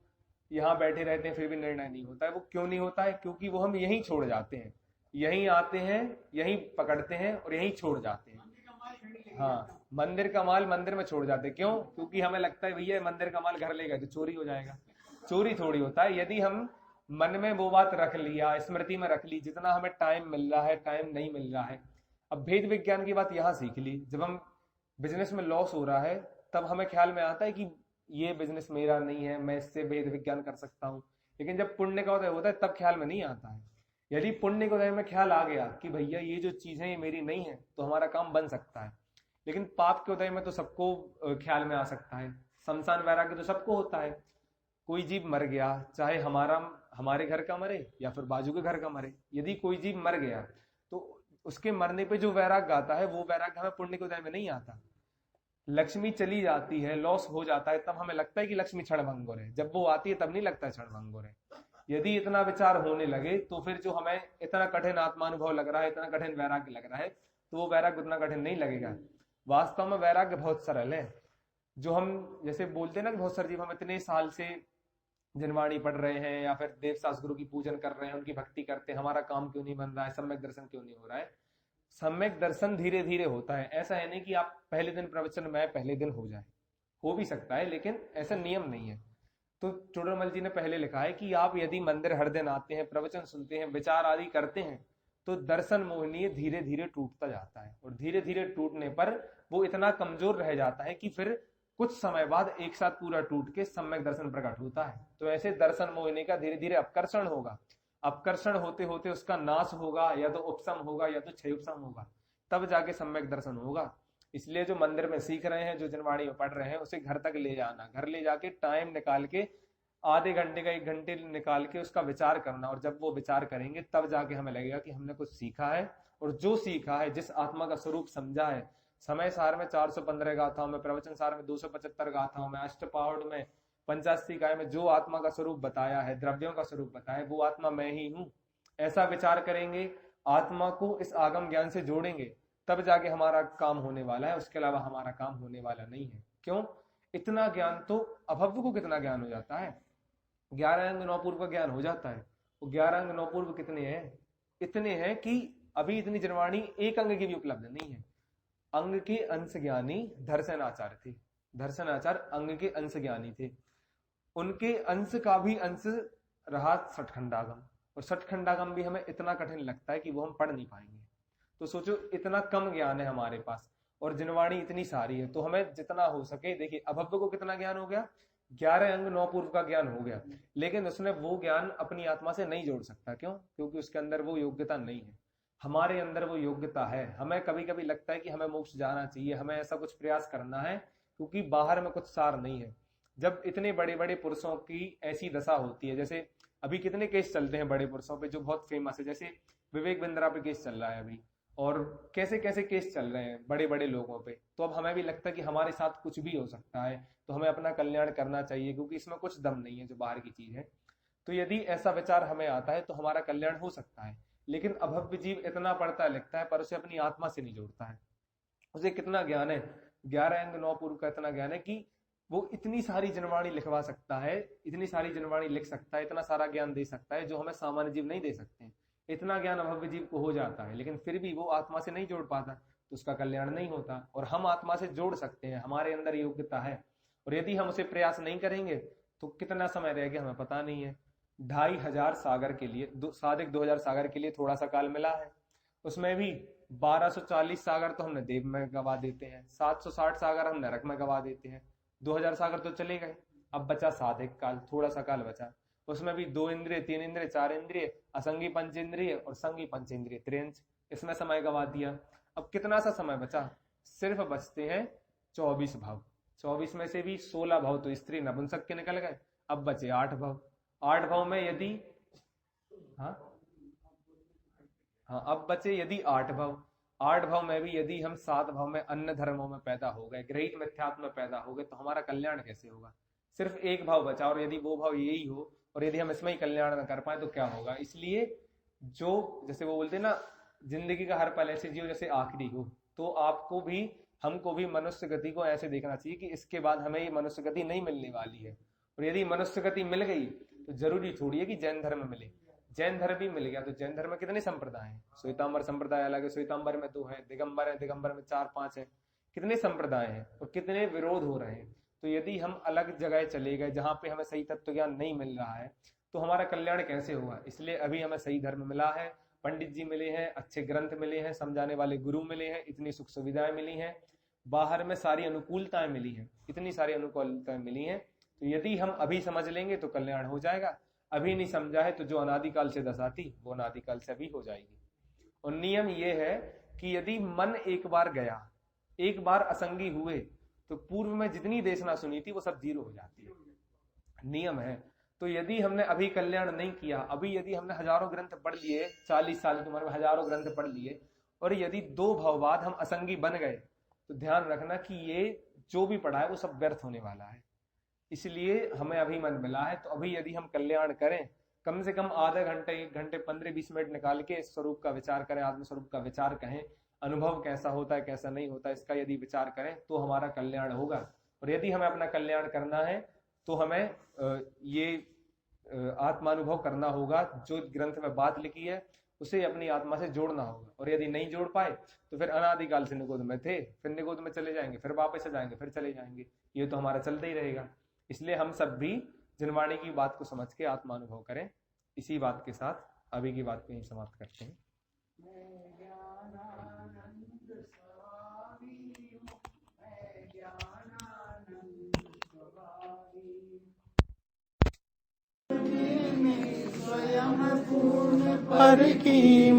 यहाँ बैठे रहते हैं फिर भी निर्णय नहीं होता है। वो क्यों नहीं होता है? क्योंकि वो हम यहीं छोड़ जाते हैं, यहीं आते हैं, यहीं पकड़ते हैं और यहीं छोड़ जाते हैं। हाँ, मंदिर का माल मंदिर में छोड़ जाते हैं। क्यों? क्योंकि हमें लगता है भैया मंदिर का माल घर ले गए तो चोरी हो जाएगा। चोरी थोड़ी होता है। यदि हम मन में वो बात रख लिया, स्मृति में रख ली, जितना हमें टाइम मिल रहा है, टाइम नहीं मिल रहा है। अब भेद विज्ञान की बात यहाँ सीख ली, जब हम बिजनेस में लॉस हो रहा है तब हमें ख्याल में आता है कि ये बिजनेस मेरा नहीं है, मैं इससे भेद विज्ञान कर सकता हूँ। लेकिन जब पुण्य का उदय होता है तब ख्याल में नहीं आता है। यदि पुण्य के उदय में ख्याल आ गया कि भैया ये जो चीज है ये मेरी नहीं है, तो हमारा काम बन सकता है। लेकिन पाप के उदय में तो सबको ख्याल में आ सकता है। शमशान वैराग्य तो सबको होता है। कोई जीव मर गया, चाहे हमारे घर का मरे या फिर बाजू के घर का मरे, यदि कोई जीव मर गया तो उसके मरने पे जो वैराग्य आता है, वो वैराग्य हमें पुण्य के उदय में नहीं आता। लक्ष्मी चली जाती है, लॉस हो जाता है, तब हमें लगता है कि लक्ष्मी क्षणभंगुर है। जब वो आती है तब नहीं लगता है क्षणभंगुर है। यदि इतना विचार होने लगे तो फिर जो हमें इतना कठिन आत्मानुभव लग रहा है, इतना कठिन वैराग्य लग रहा है, तो वो वैराग्य उतना कठिन नहीं लगेगा। वास्तव में वैराग्य बहुत सरल है। जो हम जैसे बोलते हैं ना कि बहुत सारे जीव हम इतने साल से जनवाणी पढ़ रहे हैं या फिर देव सास गुरु की पूजन कर रहे हैं, उनकी भक्ति करते हैं, हमारा काम क्यों नहीं बन रहा है, सम्यक दर्शन क्यों नहीं हो रहा है। सम्यक दर्शन धीरे धीरे होता है। ऐसा है नहीं कि आप पहले दिन प्रवचन में पहले दिन हो जाए, हो भी सकता है, लेकिन ऐसा नियम नहीं है। तो चोडरमल जी ने पहले लिखा है कि आप यदि मंदिर हर दिन आते हैं, प्रवचन सुनते हैं, विचार आदि करते हैं, तो दर्शन मोहनीय धीरे धीरे टूटता जाता है, और धीरे धीरे टूटने पर वो इतना कमजोर रह जाता है कि फिर कुछ समय बाद एक साथ पूरा टूट के सम्यक दर्शन प्रकट होता है। तो ऐसे दर्शन मोहिनी का धीरे धीरे अपकर्षण होगा, अपकर्षण होते होते उसका नाश होगा, या तो उपशम होगा या तो क्षय उपशम होगा, तब जाके सम्यक दर्शन होगा। इसलिए जो मंदिर में सीख रहे हैं, जो जनवाणी में पढ़ रहे हैं, उसे घर तक ले जाना, घर ले जाके टाइम निकाल के, आधे घंटे का 1 घंटे निकाल के उसका विचार करना। और जब वो विचार करेंगे तब जाके हमें लगेगा कि हमने कुछ सीखा है, और जो सीखा है, जिस आत्मा का स्वरूप समझा है, समय सार में 415 गाथाओं में, प्रवचन सार में 275 गाथाओं में, अष्टपावड़ में, 85 काय में जो आत्मा का स्वरूप बताया है, द्रव्यों का स्वरूप बताया है, वो आत्मा मैं ही हूं, ऐसा विचार करेंगे, आत्मा को इस आगम ज्ञान से जोड़ेंगे, तब जाके हमारा काम होने वाला है। उसके अलावा हमारा काम होने वाला नहीं है। क्यों? इतना ज्ञान तो अभव्य को कितना ज्ञान हो जाता है, 11 अंग 9 पूर्व का ज्ञान हो जाता है। वो 11 अंग 9 पूर्व कितने हैं? इतने हैं कि अभी इतनी जनवाणी एक अंग की भी उपलब्ध नहीं है। अंग के अंश ज्ञानी दर्शनाचार्य थे, दर्शनाचार्य अंग के अंश ज्ञानी थे। उनके अंश का भी अंश रहा सठखंडागम, और सठखंडागम भी हमें इतना कठिन लगता है कि वो हम पढ़ नहीं पाएंगे। तो सोचो इतना कम ज्ञान है हमारे पास, और जनवाणी इतनी सारी है। तो हमें जितना हो सके, देखिए अभव्य को कितना ज्ञान हो गया, 11 अंग 9 पूर्व का ज्ञान हो गया, लेकिन उसने वो ज्ञान अपनी आत्मा से नहीं जोड़ सकता। क्यों? क्योंकि उसके अंदर वो योग्यता नहीं है। हमारे अंदर वो योग्यता है। हमें कभी कभी लगता है कि हमें मोक्ष जाना चाहिए, हमें ऐसा कुछ प्रयास करना है, क्योंकि बाहर में कुछ सार नहीं है। जब इतने बड़े बड़े पुरुषों की ऐसी दशा होती है, जैसे अभी कितने केस चलते हैं बड़े पुरुषों पे जो बहुत फेमस है, जैसे विवेक बिंद्रा पे केस चल रहा है अभी, और कैसे कैसे केस चल रहे हैं बड़े बड़े लोगों पे, तो अब हमें भी लगता है कि हमारे साथ कुछ भी हो सकता है, तो हमें अपना कल्याण करना चाहिए, क्योंकि इसमें कुछ दम नहीं है जो बाहर की चीज है। तो यदि ऐसा विचार हमें आता है तो हमारा कल्याण हो सकता है। लेकिन अभव्य जीव इतना पढ़ता लिखता है पर उसे अपनी आत्मा से नहीं जोड़ता है। उसे कितना ज्ञान है, 11 अंग 9 पूर्व का इतना ज्ञान है कि वो इतनी सारी जनवाणी लिखवा सकता है, इतनी सारी जनवाणी लिख सकता है, इतना सारा ज्ञान दे सकता है जो हमें सामान्य जीव नहीं दे सकते हैं। इतना ज्ञान अभव्य जीव को हो जाता है, लेकिन फिर भी वो आत्मा से नहीं जोड़ पाता, तो उसका कल्याण नहीं होता। और हम आत्मा से जोड़ सकते हैं, हमारे अंदर योग्यता है, और यदि हम उसे प्रयास नहीं करेंगे तो कितना समय रह गया हमें पता नहीं है। 2500 सागर के लिए, साधिक 2000 सागर के लिए थोड़ा सा काल मिला है, उसमें भी 1240 सागर तो हमने देव में गवा देते हैं, 760 सागर हम नरक में गवा देते हैं, 2000 सागर तो चले गए। अब बचा साधिक काल, थोड़ा सा काल बचा, उसमें भी 2 इंद्रिय 3 इंद्रिय 4 इंद्रिय, असंगी पंचेंद्रिय और संगी पंचेंद्रिय त्रिंश, इसमें समय गवा दिया। अब कितना सा समय बचा, सिर्फ बचते हैं 24 भाव। 24 में से भी 16 भाव तो स्त्री नपुंसक के निकल गए, अब बचे 8 भाव। 8 भाव में यदि हाँ हाँ अब बचे यदि 8 भाव, 8 भाव में भी यदि हम 7 भाव में अन्य धर्मों में पैदा हो गए, ग्रहित मिथ्यात्व में पैदा हो गए, तो हमारा कल्याण कैसे होगा। सिर्फ एक भाव बचा, और यदि वो भाव यही हो और यदि हम इसमें ही कल्याण न कर पाए तो क्या होगा। इसलिए जो जैसे वो बोलते हैं ना, जिंदगी का हर पल ऐसे जियो जैसे आखिरी हो, तो आपको भी हमको भी मनुष्य गति को ऐसे देखना चाहिए कि इसके बाद हमें ये मनुष्य गति नहीं मिलने वाली है। और यदि मनुष्य गति मिल गई तो जरूरी थोड़ी है कि जैन धर्म मिले। जैन धर्म भी मिल गया तो जैन धर्म में कितने संप्रदाय हैं, श्वेतांबर संप्रदाय अलग है, श्वेतांबर में 2 है, दिगंबर है, दिगंबर में 4-5 है, कितने संप्रदाय हैं और कितने विरोध हो रहे हैं। तो यदि हम अलग जगह चले गए जहां पे हमें सही तत्व ज्ञान नहीं मिल रहा है तो हमारा कल्याण कैसे होगा। इसलिए अभी हमें सही धर्म मिला है, पंडित जी मिले हैं, अच्छे ग्रंथ मिले हैं, समझाने वाले गुरु मिले हैं, इतनी सुख सुविधाएं मिली हैं, बाहर में सारी अनुकूलताएं मिली हैं, इतनी सारी अनुकूलताएं मिली हैं। तो यदि हम अभी समझ लेंगे तो कल्याण हो जाएगा, अभी नहीं समझा है तो जो अनादिकाल से दशा थी वो अनादिकाल से अभी हो जाएगी। और नियम ये है कि यदि मन एक बार गया, एक बार असंगी हुए, तो पूर्व में जितनी देशना सुनी थी वो सब जीरो हो जाती है, नियम है। तो यदि हमने अभी कल्याण नहीं किया, अभी यदि हमने हजारों ग्रंथ पढ़ लिए, 40 साल की उम्र में हजारों ग्रंथ पढ़ लिए, और यदि 2 भाव बाद हम असंगी बन गए, तो ध्यान रखना कि ये जो भी पढ़ा है वो सब व्यर्थ होने वाला है। इसलिए हमें अभी मन मिला है, तो अभी यदि हम कल्याण करें, कम से कम आधा घंटे 1 घंटे 15-20 मिनट निकाल के इस स्वरूप का विचार करें, आत्म स्वरूप का विचार कहें, अनुभव कैसा होता है कैसा नहीं होता इसका यदि विचार करें तो हमारा कल्याण होगा। और यदि हमें अपना कल्याण करना है तो हमें ये आत्मानुभव करना होगा, जो ग्रंथ में बात लिखी है उसे अपनी आत्मा से जोड़ना होगा। और यदि नहीं जोड़ पाए तो फिर अनादिकाल से निगोद में थे, फिर निगोद में चले जाएंगे, फिर वापस आ जाएंगे, फिर चले जाएंगे, ये तो हमारा चलता ही रहेगा। इसलिए हम सब भी जनवाणी की बात को समझ के आत्मानुभव करें। इसी बात के साथ अभी की बात को यहीं समाप्त करते हैं। स्वयं पूर्ण पर की